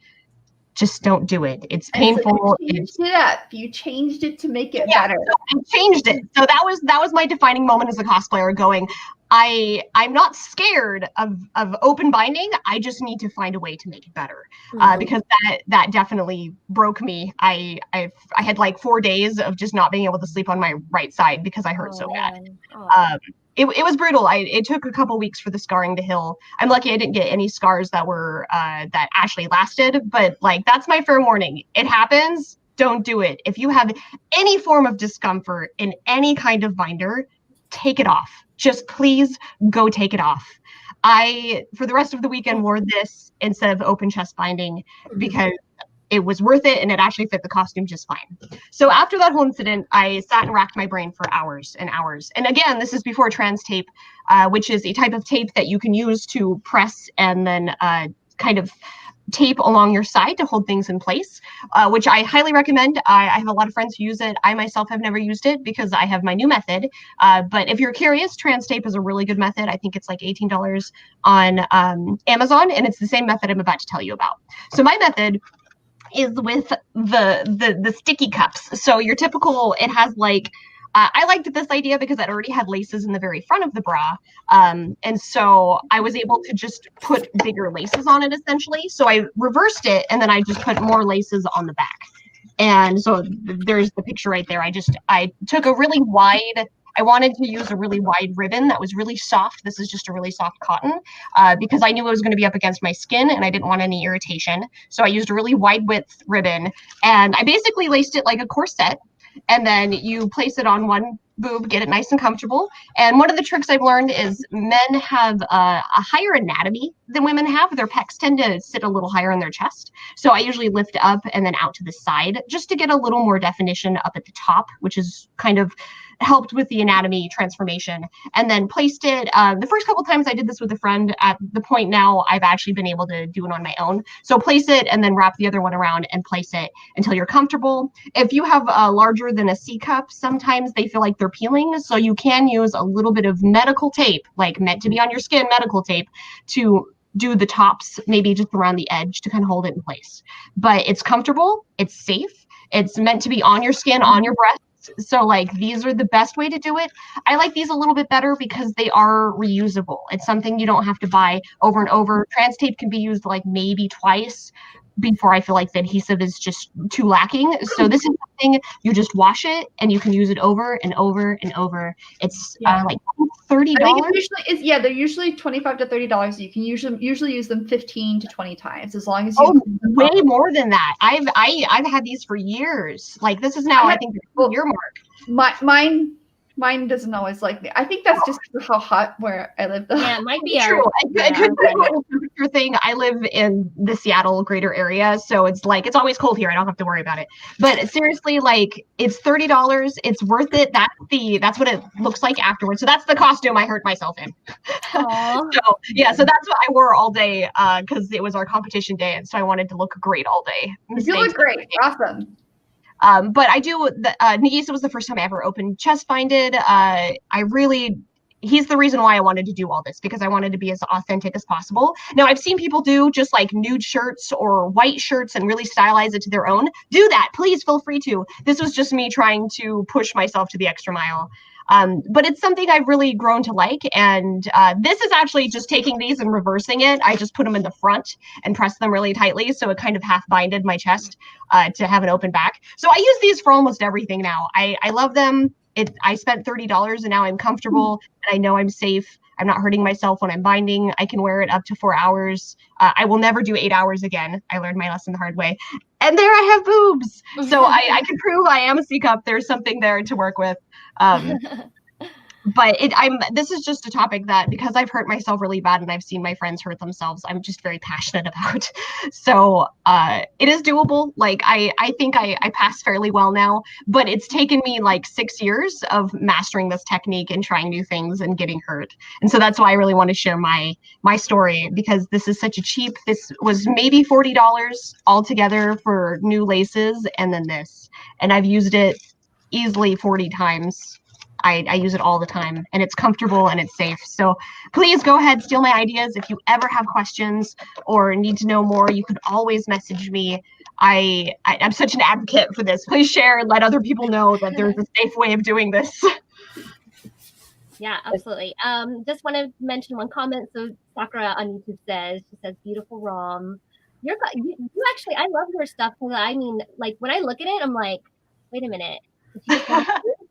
Just don't do it. It's painful. So you changed it up. You changed it to make it better. So I changed it. So that was my defining moment as a cosplayer. Going, I'm not scared of open binding. I just need to find a way to make it better, because that definitely broke me. I had like 4 days of just not being able to sleep on my right side because I hurt so bad. It was brutal. It took a couple weeks for the scarring to heal. I'm lucky I didn't get any scars that were that actually lasted, but like that's my fair warning. It happens. Don't do it. If you have any form of discomfort in any kind of binder, take it off. Just please go take it off. I, for the rest of the weekend, wore this instead of open chest binding because it was worth it and it actually fit the costume just fine. So after that whole incident, I sat and racked my brain for hours and hours. And again, this is before trans tape, which is a type of tape that you can use to press and then kind of tape along your side to hold things in place, which I highly recommend. I have a lot of friends who use it. I myself have never used it because I have my new method. But if you're curious, trans tape is a really good method. I think it's like $18 on Amazon, and it's the same method I'm about to tell you about. So my method is with the sticky cups. So your typical, it has like, I liked this idea because it already had laces in the very front of the bra. And so I was able to just put bigger laces on it essentially. So I reversed it and then I just put more laces on the back. And so there's the picture right there. I took a really wide, I wanted to use a really wide ribbon that was really soft. This is just a really soft cotton because I knew it was going to be up against my skin and I didn't want any irritation. So I used a really wide width ribbon and I basically laced it like a corset. And then you place it on one boob, get it nice and comfortable. And one of the tricks I've learned is men have a higher anatomy than women have. Their pecs tend to sit a little higher in their chest. So I usually lift up and then out to the side just to get a little more definition up at the top, which is kind of helped with the anatomy transformation, and then placed it. The first couple times I did this with a friend. At the point now, I've actually been able to do it on my own. So place it and then wrap the other one around and place it until you're comfortable. If you have larger than a C cup, sometimes they feel like they're peeling. So you can use a little bit of medical tape, like meant to be on your skin medical tape, to do the tops, maybe just around the edge to kind of hold it in place. But it's comfortable, it's safe, it's meant to be on your skin, on your breast. So like these are the best way to do it. I like these a little bit better because they are reusable. It's something you don't have to buy over and over. Trans tape can be used like maybe twice before I feel like the adhesive is just too lacking. So this is something you just wash it and you can use it over and over and over. It's like $30. I think it's usually they're usually $25 to $30. You can usually use them 15 to 20 times as long as you way more than that. I've had these for years. Like this is now I think the year mark. Mine doesn't always like me. I think that's just how hot where I live. Yeah, it might be true. It could be a temperature thing. I live in the Seattle greater area, so it's like it's always cold here. I don't have to worry about it. But seriously, like it's $30. It's worth it. That's what it looks like afterwards. So that's the costume I hurt myself in. So that's what I wore all day because it was our competition day, and so I wanted to look great all day. You look great. Awesome. But I do, Nagisa was the first time I ever opened chest binded. He's the reason why I wanted to do all this, because I wanted to be as authentic as possible. Now I've seen people do just like nude shirts or white shirts and really stylize it to their own. Do that, please feel free to. This was just me trying to push myself to the extra mile. But it's something I've really grown to like. And this is actually just taking these and reversing it. I just put them in the front and press them really tightly. So it kind of half binded my chest to have an open back. So I use these for almost everything now. I love them. I spent $30 and now I'm comfortable and I know I'm safe. I'm not hurting myself when I'm binding. I can wear it up to 4 hours. I will never do 8 hours again. I learned my lesson the hard way. And there I have boobs. So I can prove I am a C cup. There's something there to work with. But this is just a topic that, because I've hurt myself really bad and I've seen my friends hurt themselves, I'm just very passionate about. So it is doable. Like I think I pass fairly well now, but it's taken me like 6 years of mastering this technique and trying new things and getting hurt. And so that's why I really want to share my story, because this is such a cheap, this was maybe $40 altogether for new laces and then this. And I've used it easily 40 times. I use it all the time, and it's comfortable and it's safe. So please go ahead, steal my ideas. If you ever have questions or need to know more, you could always message me. I'm such an advocate for this. Please share and let other people know that there's a safe way of doing this. Yeah, absolutely. Just want to mention one comment. So Sakura on YouTube says, she says, beautiful ROM. You actually, I love your stuff, because I mean, like when I look at it, I'm like, wait a minute.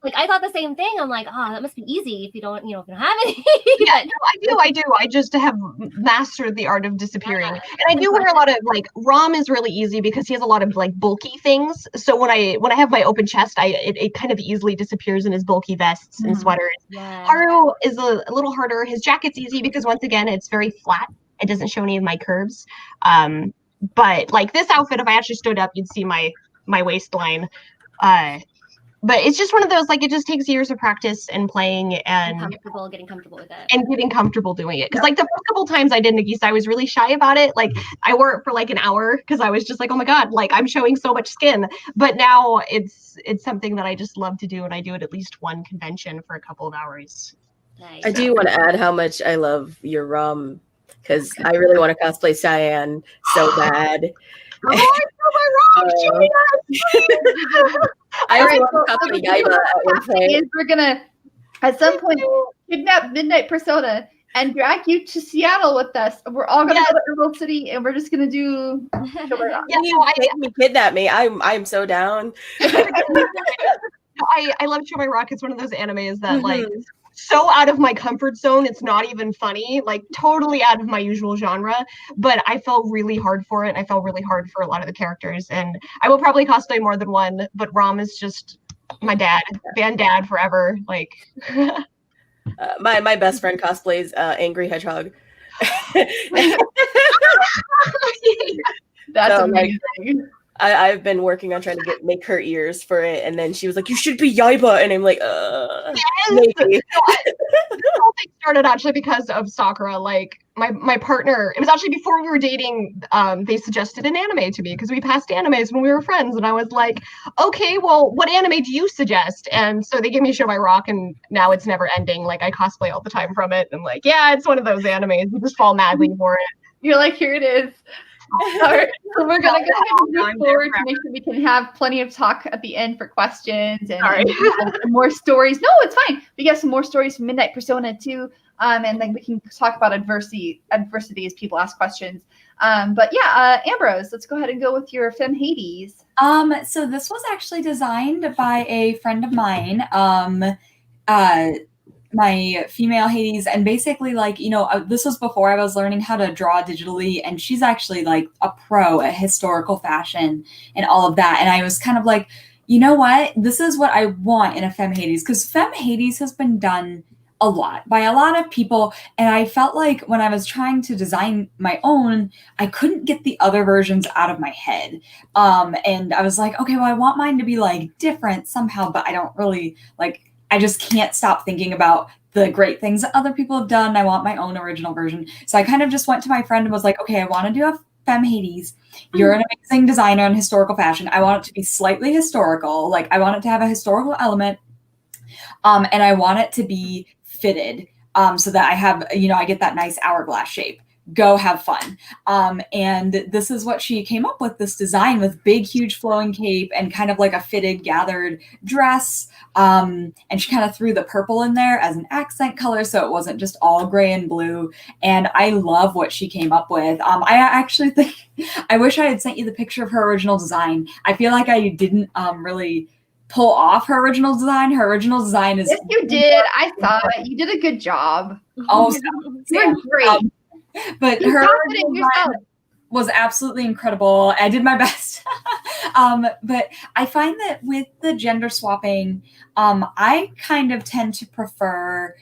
Like I thought the same thing. I'm like, that must be easy if you don't, if you don't have any. Yeah, no, I do. I just have mastered the art of disappearing. And I do wear a lot of, like, Rom is really easy because he has a lot of like bulky things. So when I have my open chest, it kind of easily disappears in his bulky vests and sweaters. Yeah. Haru is a little harder. His jacket's easy because once again, it's very flat. It doesn't show any of my curves. But like this outfit, if I actually stood up, you'd see my waistline. But it's just one of those, like, it just takes years of practice and playing and getting comfortable with it. And getting comfortable doing it. Because like the first couple times I did Nagisa, I was really shy about it. Like I wore it for like an hour because I was just like, oh my God, like I'm showing so much skin. But now it's something that I just love to do, and I do it at least one convention for a couple of hours. Nice. I do want to add how much I love your ROM, because I really want to cosplay Cyan so bad. Oh, I know my ROM! I already want to cosplay Yaiba at one point. We're gonna at some point kidnap Midnight Persona and drag you to Seattle with us. We're all gonna go to Emerald City, and we're just gonna do. Kidnap me. I'm so down. I love Show My Rock. It's one of those animes that like so out of my comfort zone, it's not even funny, like totally out of my usual genre, but I felt really hard for it. I felt really hard for a lot of the characters, and I will probably cosplay more than one, but Rom is just my dad, dad forever. Like my best friend cosplays Angry Hedgehog. That's so, amazing. Like, I've been working on trying to make her ears for it, and then she was like, "You should be Yaiba," and I'm like, maybe. This whole thing started actually because of Sakura. Like my partner, it was actually before we were dating. They suggested an anime to me because we passed animes when we were friends, and I was like, "Okay, well, what anime do you suggest?" And so they gave me Show My Rock, and now it's never ending. Like I cosplay all the time from it, and like, yeah, it's one of those animes. You just fall madly for it. You're like, here it is. All right, so we're gonna go ahead and move forward to make sure we can have plenty of talk at the end for questions and more stories. No, it's fine. We got some more stories from Midnight Persona too, and then we can talk about adversity as people ask questions. But yeah, Ambrose, let's go ahead and go with your Femme Hades. So this was actually designed by a friend of mine. My female Hades, and basically like, this was before I was learning how to draw digitally, and she's actually like a pro at historical fashion and all of that. And I was kind of like, you know what, this is what I want in a Femme Hades, because Femme Hades has been done a lot by a lot of people, and I felt like when I was trying to design my own, I couldn't get the other versions out of my head. And I was like, okay, well, I want mine to be like different somehow, but I don't really like, I just can't stop thinking about the great things that other people have done. I want my own original version. So I kind of just went to my friend and was like, okay, I want to do a Femme Hades. You're an amazing designer in historical fashion. I want it to be slightly historical. Like I want it to have a historical element. And I want it to be fitted so that I have, I get that nice hourglass shape. Go have fun. And this is what she came up with, this design with big, huge flowing cape and kind of like a fitted gathered dress. And she kind of threw the purple in there as an accent color, so it wasn't just all gray and blue. And I love what she came up with. I actually think, I wish I had sent you the picture of her original design. I feel like I didn't really pull off her original design. Her original design is Yes, you did. I saw it. You did a good job. oh, You're great. but Be her confident in original design yourself. was absolutely incredible. I did my best. But I find that with the gender swapping, I kind of tend to prefer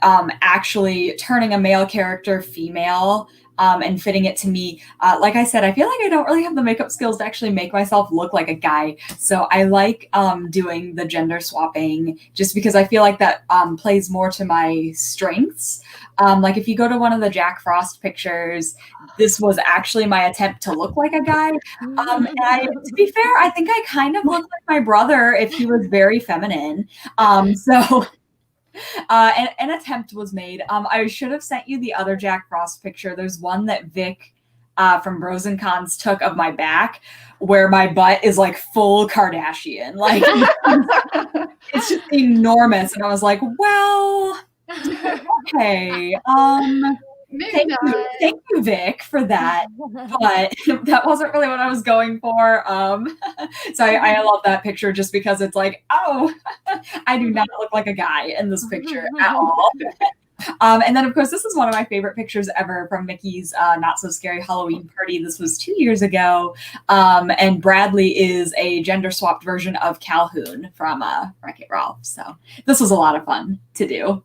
actually turning a male character female and fitting it to me. Like I said, I feel like I don't really have the makeup skills to actually make myself look like a guy. So I like doing the gender swapping just because I feel like that plays more to my strengths. Like if you go to one of the Jack Frost pictures, this was actually my attempt to look like a guy. And to be fair, I think I kind of look like my brother if he was very feminine. So an attempt was made. I should have sent you the other Jack Frost picture. There's one that Vic from Bros and Cons took of my back where my butt is like full Kardashian. Like it's just enormous. And I was like, well, okay. Thank you, Vic, for that. But that wasn't really what I was going for. So I love that picture just because it's like, oh, I do not look like a guy in this picture at all. And then, of course, this is one of my favorite pictures ever from Mickey's Not So Scary Halloween Party. This was 2 years ago. And Bradley is a gender swapped version of Calhoun from Wreck-It Ralph. So this was a lot of fun to do.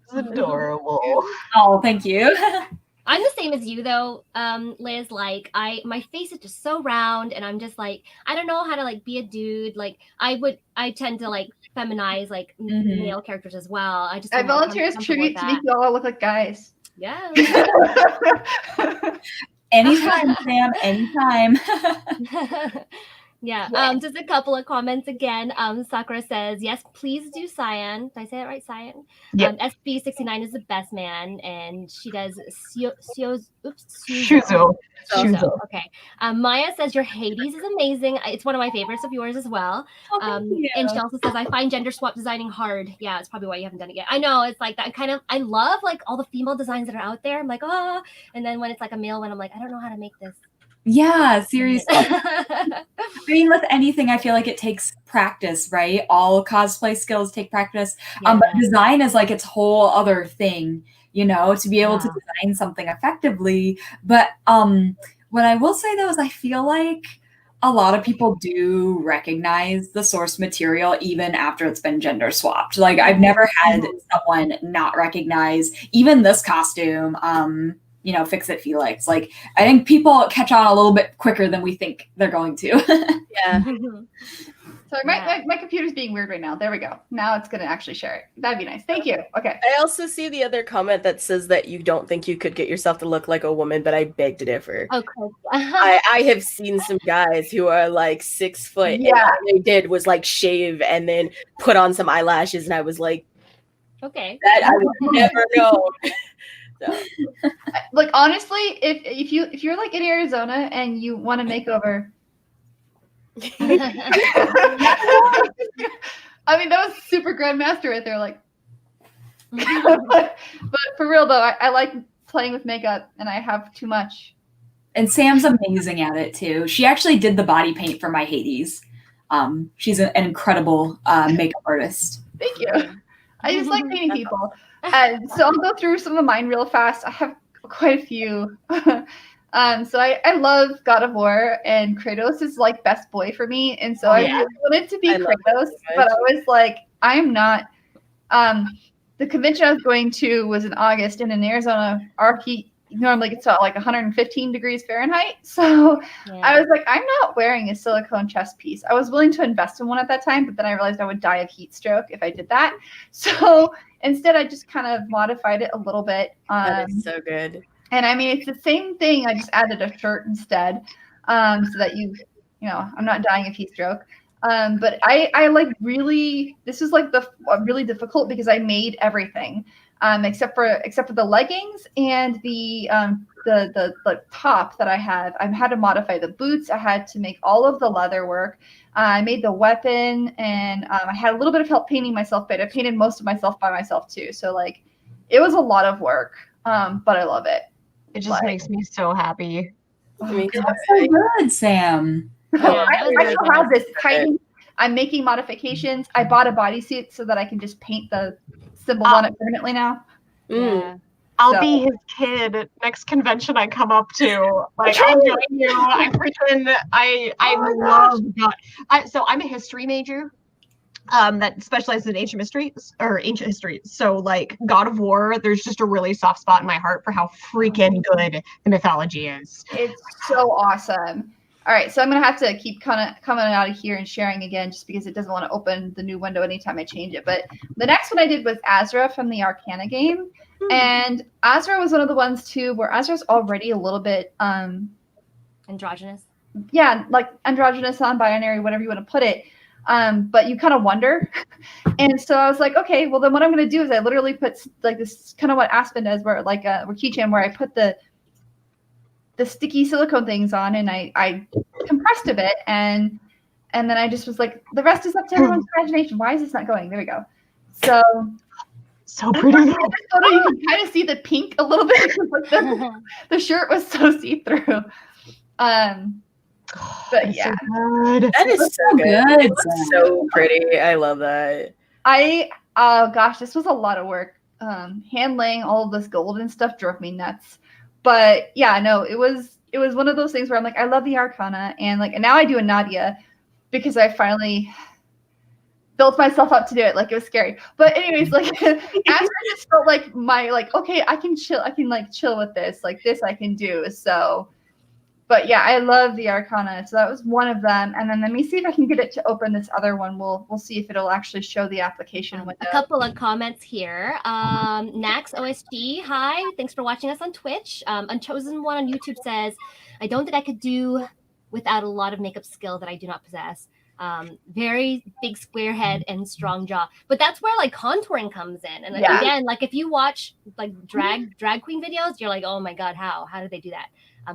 It's adorable. Oh, thank you. I'm the same as you though, Liz. Like my face is just so round, and I'm just like I don't know how to like be a dude. Like I tend to like feminize like male characters as well. I volunteer as tribute to make you all look like guys. Yeah. Anytime, Sam. Anytime. Yeah. Just a couple of comments again. Sakura says, yes, please do Cyan. Did I say that right? Cyan? Yep. SB69 is the best man. And she does Shuzo. Okay. Maya says, your Hades is amazing. It's one of my favorites of yours as well. And she also says, I find gender swap designing hard. Yeah, it's probably why you haven't done it yet. I know. It's like that kind of, I love like all the female designs that are out there. I'm like, oh. And then when it's like a male one, I'm like, I don't know how to make this. Yeah, seriously. I mean, with anything, I feel like it takes practice, right? All cosplay skills take practice. Yeah. But design is like its whole other thing, you know, to be able to design something effectively. But what I will say, though, is I feel like a lot of people do recognize the source material even after it's been gender swapped. Like, I've never had someone not recognize even this costume. You know, Fix It Felix. Like, I think people catch on a little bit quicker than we think they're going to. Yeah. Sorry, my computer's being weird right now. There we go. Now it's going to actually share it. That'd be nice. Thank you. Okay. I also see the other comment that says that you don't think you could get yourself to look like a woman, but I beg to differ. Okay. I have seen some guys who are like 6 foot. Yeah. And all they did was like shave and then put on some eyelashes. And I was like, okay. That I would never know. So. Like, honestly, if you're like in Arizona and you want a makeover, I mean, that was super grandmaster right there. Like, but for real though, I like playing with makeup, and I have too much. And Sam's amazing at it too. She actually did the body paint for my Hades. She's an incredible makeup artist. Thank you. I just like painting people. So I'll go through some of mine real fast. I have quite a few. So I love God of War, and Kratos is like best boy for me. And so I really wanted to be Kratos, but I was like, I am not. The convention I was going to was in August, and in Arizona, our heat normally gets to like 115 degrees Fahrenheit. So I was like, I'm not wearing a silicone chest piece. I was willing to invest in one at that time, but then I realized I would die of heat stroke if I did that. So instead, I just kind of modified it a little bit. That is so good. And I mean, it's the same thing. I just added a shirt instead, so that I'm not dying of heat stroke. But I like really, this is like really difficult because I made everything, except for the leggings and the top that I have. I had to modify the boots. I had to make all of the leather work. I made the weapon, and I had a little bit of help painting myself, but I painted most of myself by myself too. So like, it was a lot of work, but I love it. It just makes me so happy. That's so good, Sam. I still have this I'm making modifications. I bought a bodysuit so that I can just paint the symbols on it permanently now. Yeah. I'll be his kid next convention I come up to. Like, I'll join you. I pretend I love God. So I'm a history major that specializes in ancient history. So like God of War, there's just a really soft spot in my heart for how freaking good the mythology is. It's so awesome. All right, so I'm gonna have to keep kind of coming out of here and sharing again, just because it doesn't want to open the new window anytime I change it. But the next one I did was Azra from the Arcana game, and Azra was one of the ones too where Azra's already a little bit androgynous. Yeah, like androgynous, non-binary, whatever you want to put it. But you kind of wonder. And so I was like, okay, well then what I'm going to do is I literally put like this kind of what Aspen does, where like a keychain where I put the sticky silicone things on, and I compressed a bit, and then I just was like, the rest is up to everyone's imagination. Why is this not going? There we go. So pretty. In this photo, you can kind of see the pink a little bit because like the shirt was so see-through. But yeah, so that is so good. It looks so pretty. I love that. Oh gosh, this was a lot of work. Handling all of this gold and stuff drove me nuts. But yeah, no, it was one of those things where I'm like, I love the Arcana, and now I do a Nadia because I finally built myself up to do it. Like, it was scary. But anyways, like after I just felt like okay, I can chill. I can chill with this. Like this I can do. So, but yeah, I love the Arcana. So that was one of them. And then let me see if I can get it to open this other one. We'll see if it'll actually show the application window. A couple of comments here. Nax OSG, hi. Thanks for watching us on Twitch. Unchosen One on YouTube says, I don't think I could do without a lot of makeup skill that I do not possess. Very big square head and strong jaw, but that's where like contouring comes in. And again, like if you watch like drag queen videos, you're like, oh my god, how did they do that?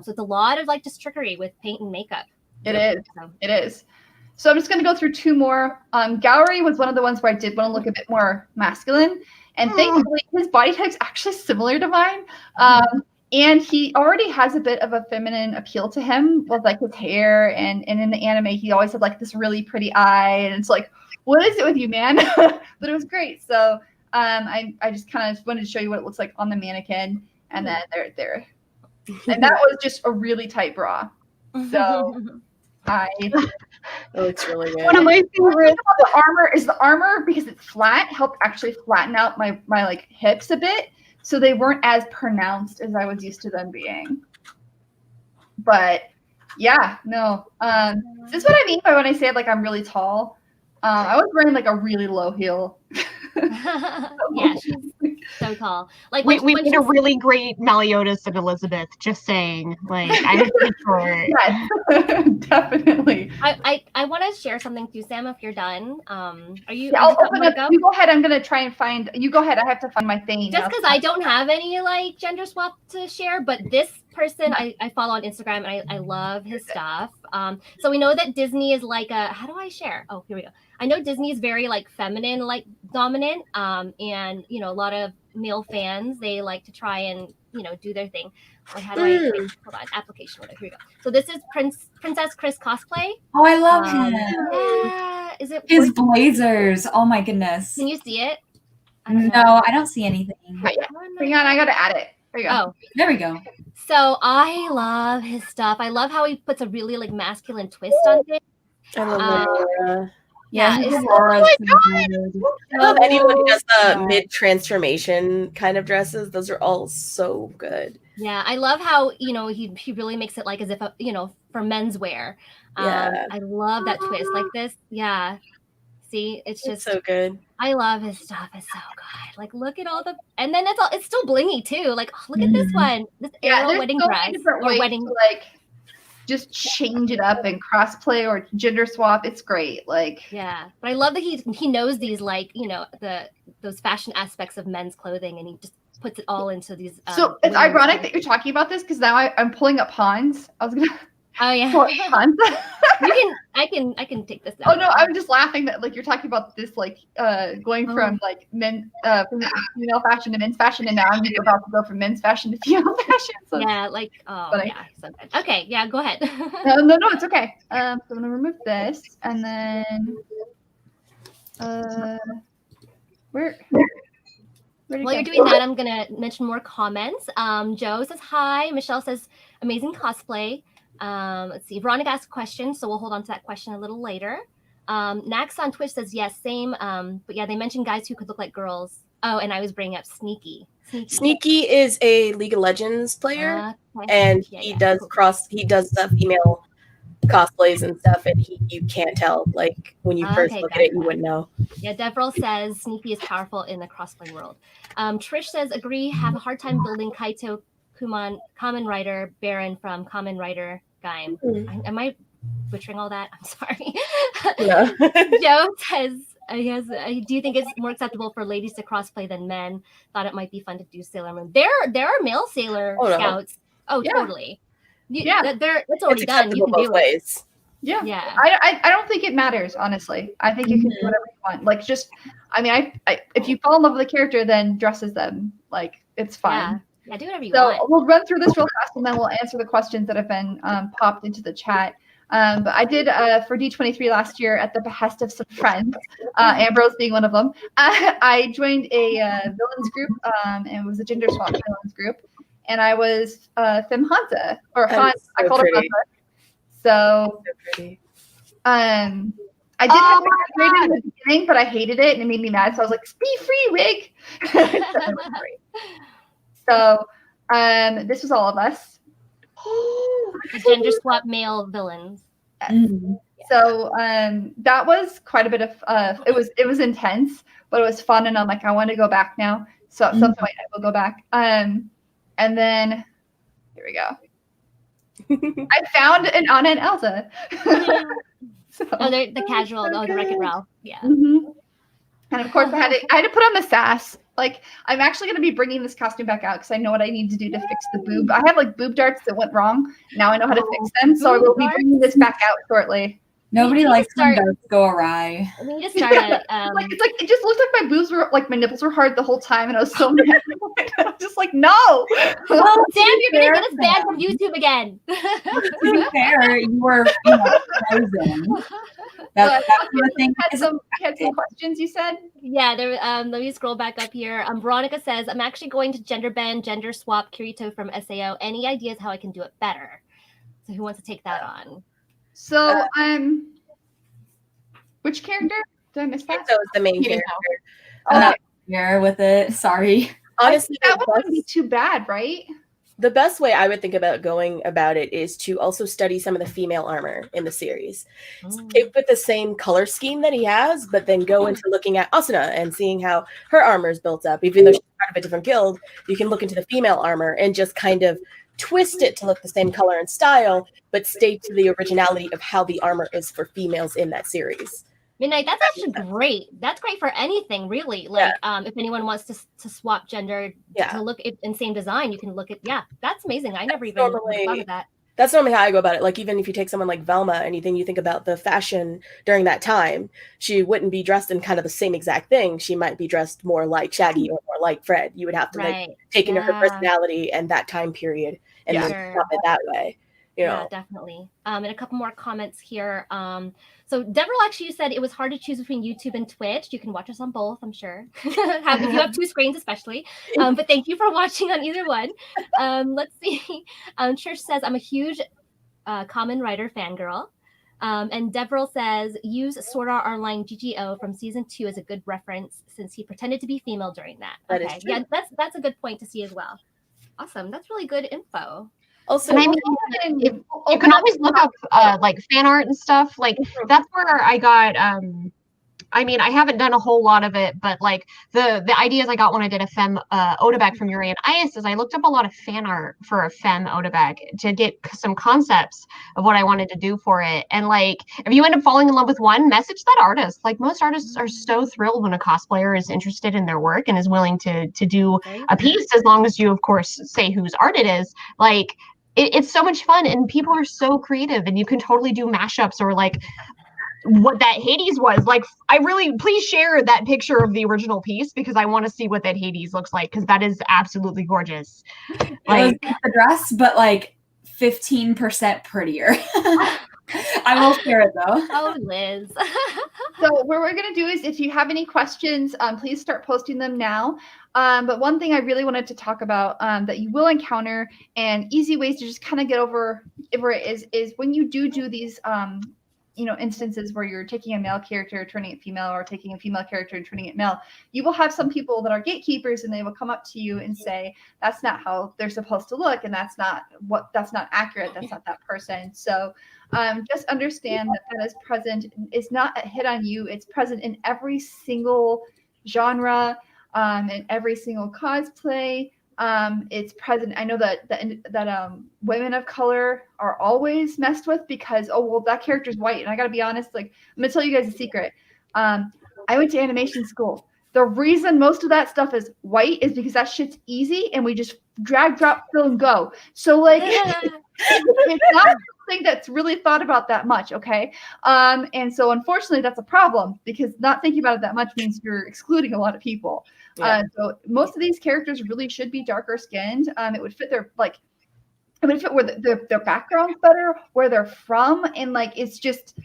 So it's a lot of like just trickery with paint and makeup. It is. So I'm just going to go through two more. Gowry was one of the ones where I did want to look a bit more masculine, and thankfully his body type's actually similar to mine. And he already has a bit of a feminine appeal to him with like his hair, and in the anime he always had like this really pretty eye, and it's like, what is it with you, man? But it was great. So I just kind of wanted to show you what it looks like on the mannequin, and then there. And that was just a really tight bra. So it looks really good. One of my favorites. The armor because it's flat helped actually flatten out my like hips a bit. So they weren't as pronounced as I was used to them being. But yeah, no. Is this what I mean by when I say like I'm really tall? I was wearing like a really low heel. Yeah, she's so tall. Like we made a really great Meliodas and Elizabeth. Just saying, like I'm pretty short. Yes, definitely. I want to share something too, Sam. If you're done, are you? Yeah, I'll open up. You go ahead. I'm gonna try and find. You go ahead. I have to find my thing. Just because I don't have any like gender swap to share, but this person I follow on Instagram, and I love his stuff. So we know that Disney is like a. How do I share? Oh, here we go. I know Disney is very like feminine, like dominant, and a lot of male fans, they like to try and do their thing. Or how do I hold on, application window. Here we go. So this is Princess Chris cosplay. Oh, I love him. Yeah, is it his blazers? Oh my goodness. Can you see it? No, I don't see anything. Right. Hang on, I gotta add it. There you go. Oh, there we go. So I love his stuff. I love how he puts a really like masculine twist on things. I love Laura. Yeah, it's I love anyone who does the mid-transformation kind of dresses. Those are all so good. Yeah, I love how he really makes it like as if for menswear. I love that twist like this. Yeah, see, it's just so good. I love his stuff. It's so good. Like, look at all the, and then it's still blingy too. Like, look at this one, this Arrow wedding dress or wedding like. Just change it up and crossplay or gender swap. It's great. Like, yeah, but I love that he knows these like those fashion aspects of men's clothing, and he just puts it all into these. So it's ironic that you're talking about this because now I'm pulling up Hans. I was gonna Oh yeah. For fun. I can take this down. Oh no, I'm just laughing that like you're talking about this like going from like from female fashion to men's fashion, and now I'm about to go from men's fashion to female fashion. So yeah, like funny. yeah, so good. Okay, yeah, go ahead. No, it's okay. So I'm gonna remove this, and then where While you're doing that, I'm gonna mention more comments. Joe says hi. Michelle says amazing cosplay. Let's see. Veronica asked a question, so we'll hold on to that question a little later. Nax on Twitch says yes, same. But yeah, they mentioned guys who could look like girls. Oh, and I was bringing up Sneaky. Sneaky is a League of Legends player, and he does the female cosplays and stuff, and you can't tell, like when you first look at it, you wouldn't know. Yeah, Devril says Sneaky is powerful in the crossplay world. Trish says agree, have a hard time building Kaito Kamen Rider Baron from Kamen Rider Gaim. Am I butchering all that? I'm sorry. Yeah. Joe says do you think it's more acceptable for ladies to crossplay than men? Thought it might be fun to do Sailor Moon. There are male Sailor Scouts. Oh, yeah. Totally. It's already done. You can do ways. Yeah. Yeah. I don't think it matters, honestly. I think you can do whatever you want. Like, just, I mean, I if you fall in love with a character, then dress as them. Like, it's fine. Yeah, do whatever you want. So we'll run through this real fast, and then we'll answer the questions that have been popped into the chat. But I did for D23 last year at the behest of some friends, Ambrose being one of them. I joined a villains group, and it was a gender swap villains group. And I was Femme Hansa, or Han. So I called her Hansa. So pretty. I did have it in the beginning, but I hated it and it made me mad. So I was like, "Be free, wig." So this was all of us. The gender swap male villains. Mm-hmm. So that was quite a bit of it was intense, but it was fun, and I'm like, I want to go back now. So at some point I will go back. And then here we go. I found an Anna and Elsa. So, the casual, the Wreck-It Ralph. Yeah. Mm-hmm. And of course I had to put on the sass. Like, I'm actually going to be bringing this costume back out because I know what I need to do to fix the boob. I have like boob darts that went wrong. Now I know how to fix them. So I will be bringing this back out shortly. Nobody likes when darts go away. We need to start it. It just looked like my boobs were like my nipples were hard the whole time, and I was so mad. I was just like, no. Well, Sam, you're gonna get us banned from YouTube again. To be fair, you were frozen. That's the thing. You had some questions, you said? Yeah, there. Let me scroll back up here. Veronica says, I'm actually going to Genderbend, gender swap Kirito from SAO. Any ideas how I can do it better? So who wants to take that on? So, which character? Did I miss that? That was the main character. I'm not here with it. Sorry. Honestly, that wouldn't be too bad, right? The best way I would think about going about it is to also study some of the female armor in the series. Keep with the same color scheme that he has, but then go into looking at Asuna and seeing how her armor is built up. Even though she's part of a different guild, you can look into the female armor and just kind of twist it to look the same color and style, but stay to the originality of how the armor is for females in that series. Midnight, that's actually great. That's great for anything, really. Like, if anyone wants to swap gender to look in same design, you can look at, that's amazing. I never even thought of that. That's normally how I go about it. Like, even if you take someone like Velma and you think about the fashion during that time, she wouldn't be dressed in kind of the same exact thing. She might be dressed more like Shaggy or more like Fred. You would have to take into her personality and that time period and then swap it that way. You know? Yeah, definitely. And a couple more comments here. So Devril actually said it was hard to choose between YouTube and Twitch. You can watch us on both, I'm sure. If you have two screens, especially. But thank you for watching on either one. Let's see. Trish says, I'm a huge Kamen Rider fangirl. And Devril says, use Sword Art Online GGO from season 2 as a good reference since he pretended to be female during that. That is true. Yeah, that's a good point to see as well. Awesome. That's really good info. Also, and I mean, you can always look up like fan art and stuff. Like that's where I got. I mean, I haven't done a whole lot of it, but like the ideas I got when I did a femme Odabek from Yuri and Ice is I looked up a lot of fan art for a femme Odabek to get some concepts of what I wanted to do for it. And like, if you end up falling in love with one, message that artist. Like most artists are so thrilled when a cosplayer is interested in their work and is willing to do a piece, as long as you, of course, say whose art it is. Like, it's so much fun, and people are so creative, and you can totally do mashups or like what that Hades was like. Please share that picture of the original piece because I want to see what that Hades looks like, because that is absolutely gorgeous. Like the dress, but like 15% prettier. I will share it though. Oh, Liz. So what we're going to do is, if you have any questions, please start posting them now. But one thing I really wanted to talk about that you will encounter, and easy ways to just kind of get over it, is when you do these instances where you're taking a male character, turning it female, or taking a female character and turning it male, you will have some people that are gatekeepers, and they will come up to you and say, that's not how they're supposed to look, and that's not accurate, that's not that person. So just understand that is present. It's not a hit on you. It's present in every single genre, in every single cosplay. It's present. I know that women of color are always messed with because, oh, well, that character's white. And I got to be honest, like, I'm going to tell you guys a secret. I went to animation school. The reason most of that stuff is white is because that shit's easy and we just drag, drop, fill, and go. So, like, it's not something that's really thought about that much, okay? And so, unfortunately, that's a problem because not thinking about it that much means you're excluding a lot of people. Yeah. So most of these characters really should be darker skinned. It would fit it would fit where their background's better, where they're from, and like it's just,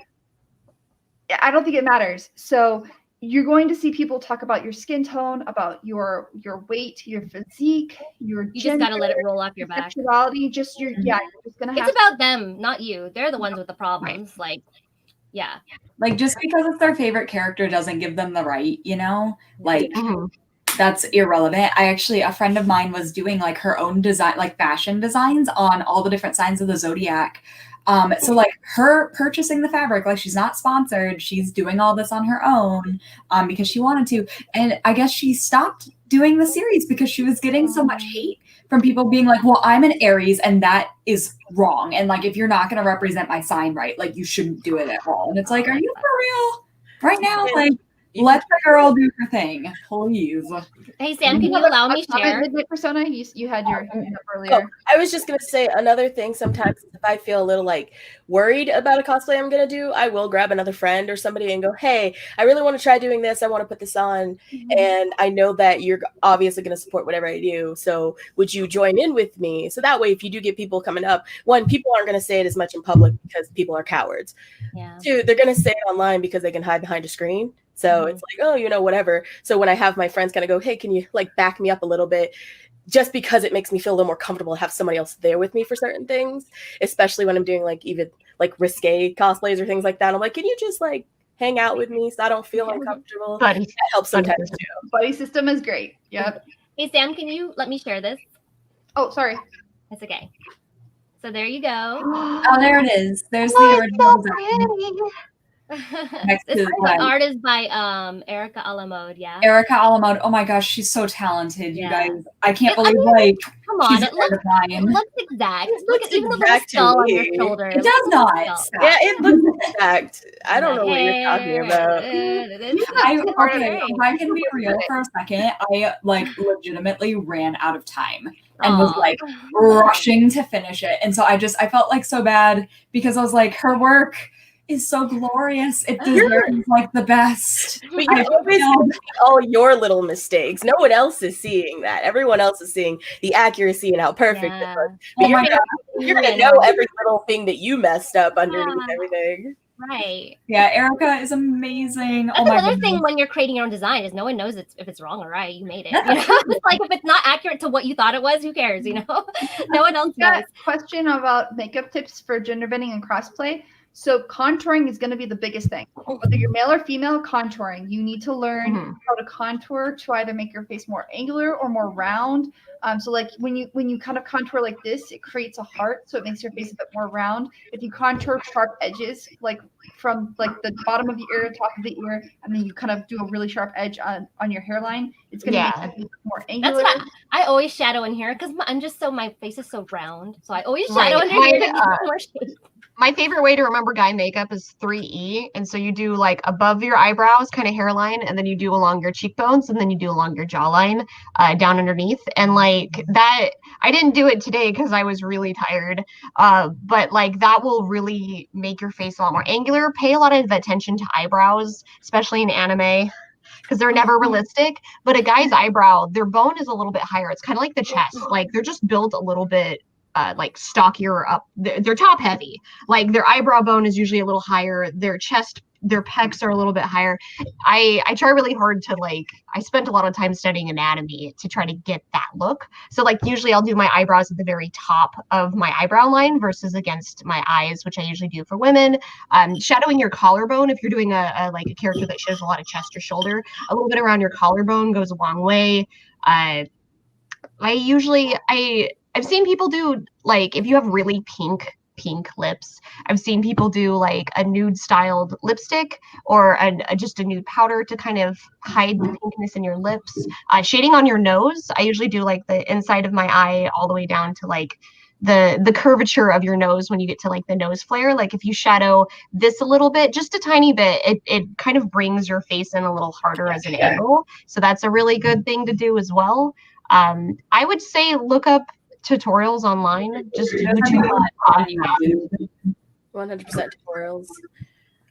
I don't think it matters. So you're going to see people talk about your skin tone, about your weight, your physique, your gender, just gotta let it roll off your back. Sexuality, just you're just gonna have. It's about them, not you. They're the ones with the problems. Right. Like, yeah. Like just because it's their favorite character doesn't give them the right, Like. Mm-hmm. That's irrelevant. A friend of mine was doing like her own design, like fashion designs on all the different signs of the zodiac. So like her purchasing the fabric, like she's not sponsored. She's doing all this on her own because she wanted to. And I guess she stopped doing the series because she was getting so much hate from people being like, well, I'm an Aries and that is wrong. And like, if you're not going to represent my sign right, like you shouldn't do it at all. And it's like, are you for real right now? Like, let the girl do her thing, please. Hey, Sam, can you allow me to share? Persona, you had your hand up earlier. Oh, I was just going to say another thing. Sometimes if I feel a little like worried about a cosplay I'm going to do, I will grab another friend or somebody and go, hey, I really want to try doing this. I want to put this on. Mm-hmm. And I know that you're obviously going to support whatever I do. So would you join in with me? So that way, if you do get people coming up, one, people aren't going to say it as much in public because people are cowards. Yeah. Two, they're going to say it online because they can hide behind a screen. So it's like, oh, whatever. So when I have my friends kind of go, hey, can you like back me up a little bit? Just because it makes me feel a little more comfortable to have somebody else there with me for certain things, especially when I'm doing like even like risque cosplays or things like that. I'm like, can you just like hang out with me so I don't feel uncomfortable? That helps sometimes too. Buddy system is great. Yep. Hey, Sam, can you let me share this? Oh, sorry. That's okay. So there you go. Oh, there it is. There's the original design. This art is by Erica Alamode, yeah. Erica Alamode. Oh my gosh, she's so talented, you guys. I can't believe like come on, it looks exact. Look at even the little skull on your shoulder. It does not. Yeah, it looks exact. I don't know what you're talking about. If I can be real for a second, I like legitimately ran out of time and was like rushing to finish it. And so I felt like so bad because I was like, her work is so glorious. It deserves like the best. But you always see all your little mistakes. No one else is seeing that. Everyone else is seeing the accuracy and how perfect it was. But you're gonna know every little thing that you messed up underneath everything. Right. Yeah, Erica is amazing. That's another thing when you're creating your own design is no one knows if it's wrong or right. You made it. It's like if it's not accurate to what you thought it was, who cares? No one else knows. Question about makeup tips for gender bending and crossplay. So contouring is going to be the biggest thing. Whether you're male or female, contouring. You need to learn how to contour to either make your face more angular or more round. So like when you kind of contour like this, it creates a heart, so it makes your face a bit more round. If you contour sharp edges, like from like the bottom of the ear, top of the ear, and then you kind of do a really sharp edge on your hairline, it's going to make your face more angular. That's why I always shadow in here because my face is so round. So I always shadow in here to get more shape. My favorite way to remember guy makeup is 3E. And so you do like above your eyebrows, kind of hairline, and then you do along your cheekbones, and then you do along your jawline, down underneath. And like that, I didn't do it today because I was really tired. But like that will really make your face a lot more angular. Pay a lot of attention to eyebrows, especially in anime, because they're never realistic. But a guy's eyebrow, their bone is a little bit higher. It's kind of like the chest. Like they're just built a little bit like stockier up. They're top heavy. Like their eyebrow bone is usually a little higher. Their chest, their pecs are a little bit higher. I try really hard to like, I spent a lot of time studying anatomy to try to get that look. So like usually I'll do my eyebrows at the very top of my eyebrow line versus against my eyes, which I usually do for women. Shadowing your collarbone, if you're doing a like a character that shows a lot of chest or shoulder, a little bit around your collarbone goes a long way. I've seen people do like, if you have really pink lips, I've seen people do like a nude styled lipstick or just a nude powder to kind of hide the pinkness in your lips. Shading on your nose, I usually do like the inside of my eye all the way down to like the curvature of your nose when you get to like the nose flare. Like if you shadow this a little bit, just a tiny bit, it kind of brings your face in a little harder as an angle. So that's a really good thing to do as well. I would say look up tutorials online. Just YouTube on YouTube. 100% tutorials.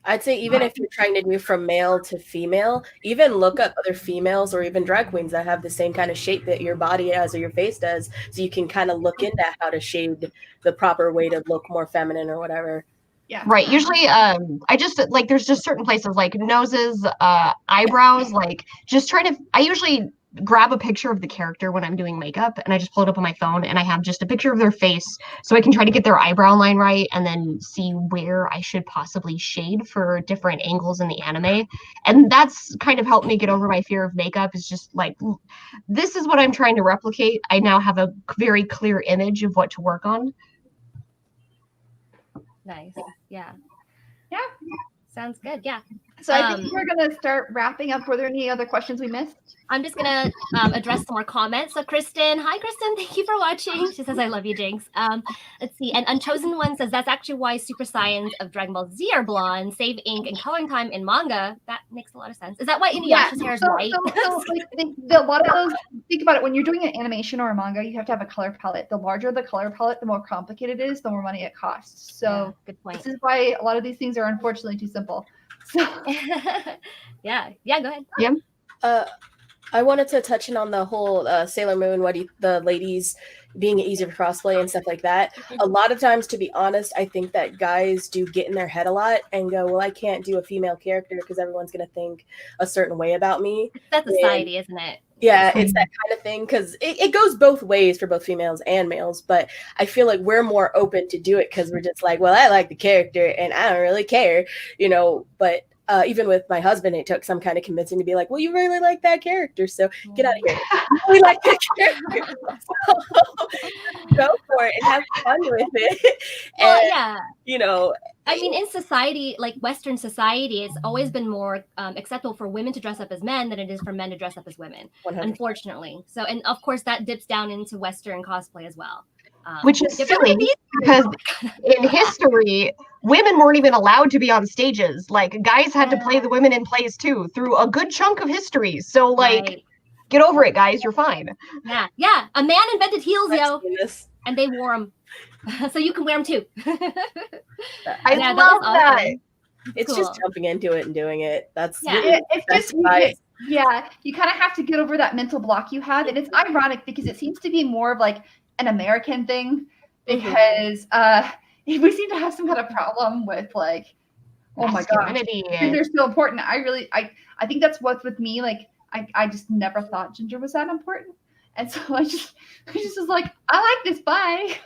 I'd say even if you're trying to do from male to female, even look up other females or even drag queens that have the same kind of shape that your body has or your face does, so you can kind of look into how to shade the proper way to look more feminine or whatever. Yeah. Right. Usually, I just like there's just certain places like noses, eyebrows, like just try to. I usually grab a picture of the character when I'm doing makeup and I just pull it up on my phone and I have just a picture of their face so I can try to get their eyebrow line right and then see where I should possibly shade for different angles in the anime. And that's kind of helped me get over my fear of makeup, is just like, this is what I'm trying to replicate. I now have a very clear image of what to work on. Nice. Yeah. Yeah. Sounds good. Yeah. So I think we're going to start wrapping up. Were there any other questions we missed? I'm just going to address some more comments. So Kristen, hi, Kristen. Thank you for watching. She says, I love you, Jinx. Let's see. And Unchosen One says, that's actually why Super Saiyans of Dragon Ball Z are blonde, save ink and coloring time in manga. That makes a lot of sense. Is that why Inuyasha's hair is white? So like, a lot of those, think about it, when you're doing an animation or a manga, you have to have a color palette. The larger the color palette, the more complicated it is, the more money it costs. So yeah, good point. This is why a lot of these things are unfortunately too simple. So. Yeah, go ahead. Yeah. I wanted to touch in on the whole Sailor Moon, the ladies being easier for cosplay and stuff like that. A lot of times, to be honest, I think that guys do get in their head a lot and go, well, I can't do a female character because everyone's going to think a certain way about me. That's society, isn't it? Yeah, it's that kind of thing, because it goes both ways for both females and males, but I feel like we're more open to do it because we're just like, well, I like the character and I don't really care, but even with my husband, it took some kind of convincing to be like, well, you really like that character, so get out of here. We like that character. So, go for it and have fun with it. Well, yeah. I mean, in society, like Western society, it's always been more acceptable for women to dress up as men than it is for men to dress up as women, 100%. Unfortunately. So, and of course, that dips down into Western cosplay as well. Which is silly because in history, women weren't even allowed to be on stages. Like, guys had to play the women in plays too through a good chunk of history. So, like, get over it, guys. You're fine. Yeah. A man invented heels, and they wore them. So you can wear them too. I love that. It's cool. Just jumping into it and doing it. That's you kind of have to get over that mental block you have, and it's ironic because it seems to be more of like an American thing, because we seem to have some kind of problem with like, oh my god, they're so important. I think that's what's with me. Like I just never thought gender was that important. And so I just was like, I like this. Bye.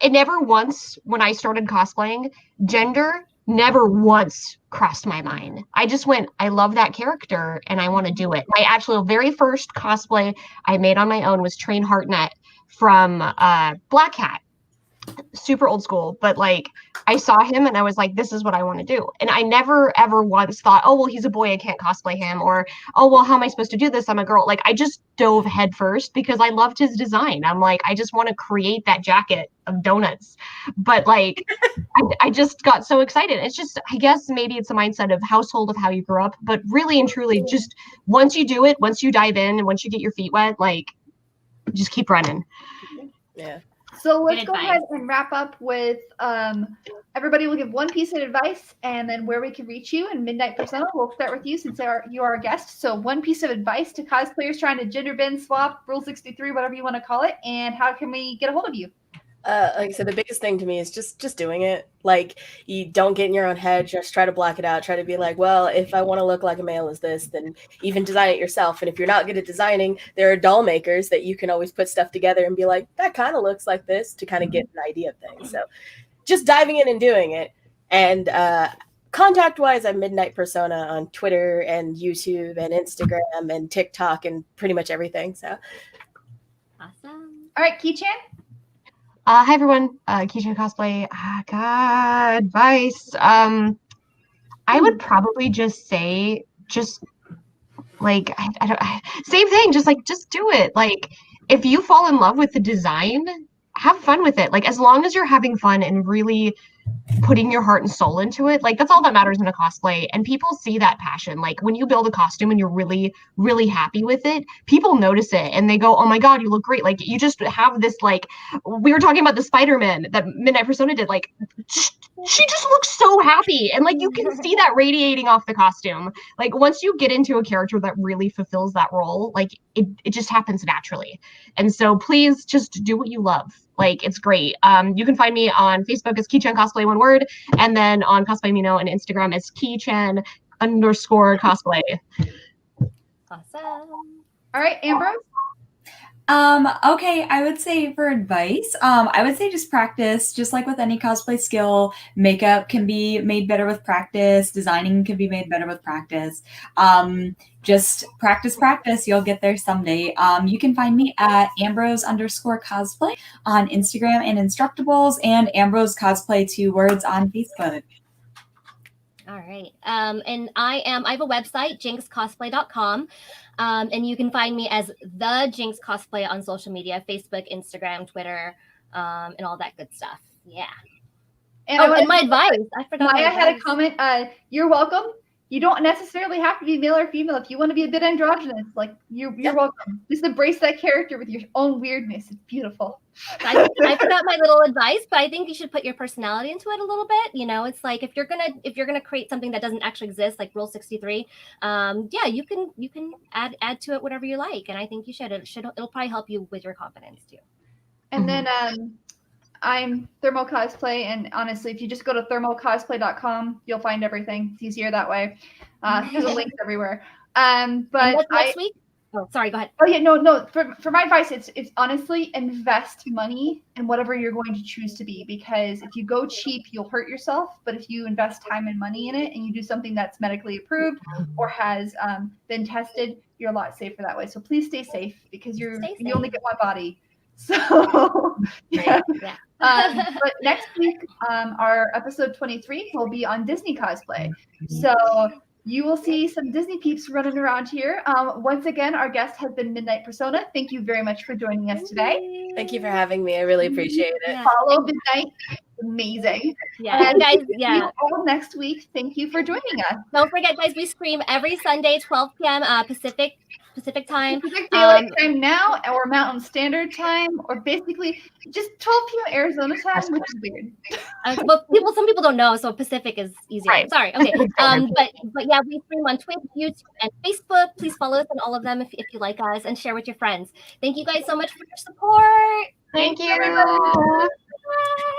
It never once, when I started cosplaying, gender never once crossed my mind. I just went, I love that character and I want to do it. My actual very first cosplay I made on my own was Train Heartnet from Black Hat. super old school, but like I saw him and I was like, this is what I want to do. And I never ever once thought, oh well, he's a boy, I can't cosplay him, or oh well, how am I supposed to do this? I'm a girl. Like I just dove head first because I loved his design. I'm like, I just want to create that jacket of donuts. But like I just got so excited. It's just, I guess maybe it's a mindset of household of how you grew up, but really and truly, just once you do it, once you dive in and once you get your feet wet, like just keep running. Yeah. So let's Good go advice. ahead and wrap up with everybody will give one piece of advice and then where we can reach you. And Midnight Persona, we'll start with you since you are a guest. So one piece of advice to cosplayers trying to gender bend, swap, Rule 63, whatever you want to call it. And how can we get a hold of you? Like I said, the biggest thing to me is just doing it. Like, you don't get in your own head. Just try to block it out. Try to be like, well, if I want to look like a male as this, then even design it yourself. And if you're not good at designing, there are doll makers that you can always put stuff together and be like, that kind of looks like this, to kind of get an idea of things. So just diving in and doing it. And contact-wise, I'm Midnight Persona on Twitter and YouTube and Instagram and TikTok and pretty much everything. So Awesome. All right, Key-chan. Hi everyone, Keisha Cosplay. God, advice. I would probably just say, just like I don't, same thing. Just do it. Like if you fall in love with the design, have fun with it. Like as long as you're having fun and really putting your heart and soul into it, like that's all that matters in a cosplay. And people see that passion. Like when you build a costume and you're really really happy with it, people notice it and they go, oh my god, you look great. Like you just have this, like we were talking about the Spider-Man that Midnight Persona did, like she just looks so happy and like you can see that radiating off the costume. Like once you get into a character that really fulfills that role, like it just happens naturally. And so please just do what you love. Like it's great. You can find me on Facebook as Keychan Cosplay, one word, and then on Cosplay Mino and Instagram as Keychan _cosplay. Awesome. All right, Ambrose. Okay, I would say for advice, I would say just practice, just like with any cosplay skill. Makeup can be made better with practice. Designing can be made better with practice. Just practice. You'll get there someday. You can find me at Ambrose _cosplay on Instagram and Instructables, and Ambrose Cosplay 2 words on Facebook. All right. And I have a website, jinxcosplay.com. And you can find me as the Jinx Cosplay on social media, Facebook, Instagram, Twitter, and all that good stuff. Yeah. And my advice. I forgot. Maya had a comment. You're welcome. You don't necessarily have to be male or female. If you want to be a bit androgynous, like you're welcome. Just embrace that character with your own weirdness. It's beautiful. I forgot my little advice, but I think you should put your personality into it a little bit. You know, it's like if you're gonna create something that doesn't actually exist, like Rule 63, yeah, you can add to it whatever you like, and I think you should. It'll probably help you with your confidence too. And then I'm Thermal Cosplay, and honestly, if you just go to thermalcosplay.com, you'll find everything. It's easier that way. There's a link everywhere. But next week? Oh, sorry. Go ahead. Oh yeah, no. For my advice, it's honestly invest money in whatever you're going to choose to be, because if you go cheap, you'll hurt yourself. But if you invest time and money in it, and you do something that's medically approved or has been tested, you're a lot safer that way. So please stay safe, because you only get one body. So yeah. But next week, our episode 23 will be on Disney cosplay. So you will see some Disney peeps running around here. Once again, our guest has been Midnight Persona. Thank you very much for joining us today. thank you for having me. I really appreciate it. Yeah. Follow Midnight. Amazing. Yeah, And guys. see Yeah. you all next week. Thank you for joining us. Don't forget, guys. We stream every Sunday, 12 p.m. Pacific time. Pacific Daylight Time now, or Mountain Standard Time, or basically just 12 p.m. Arizona time, which is weird. But some people don't know, so Pacific is easier. Right. Sorry. Okay. But yeah, we stream on Twitch, YouTube, and Facebook. Please follow us on all of them if you like us, and share with your friends. Thank you guys so much for your support. Thank you. Everybody. Bye.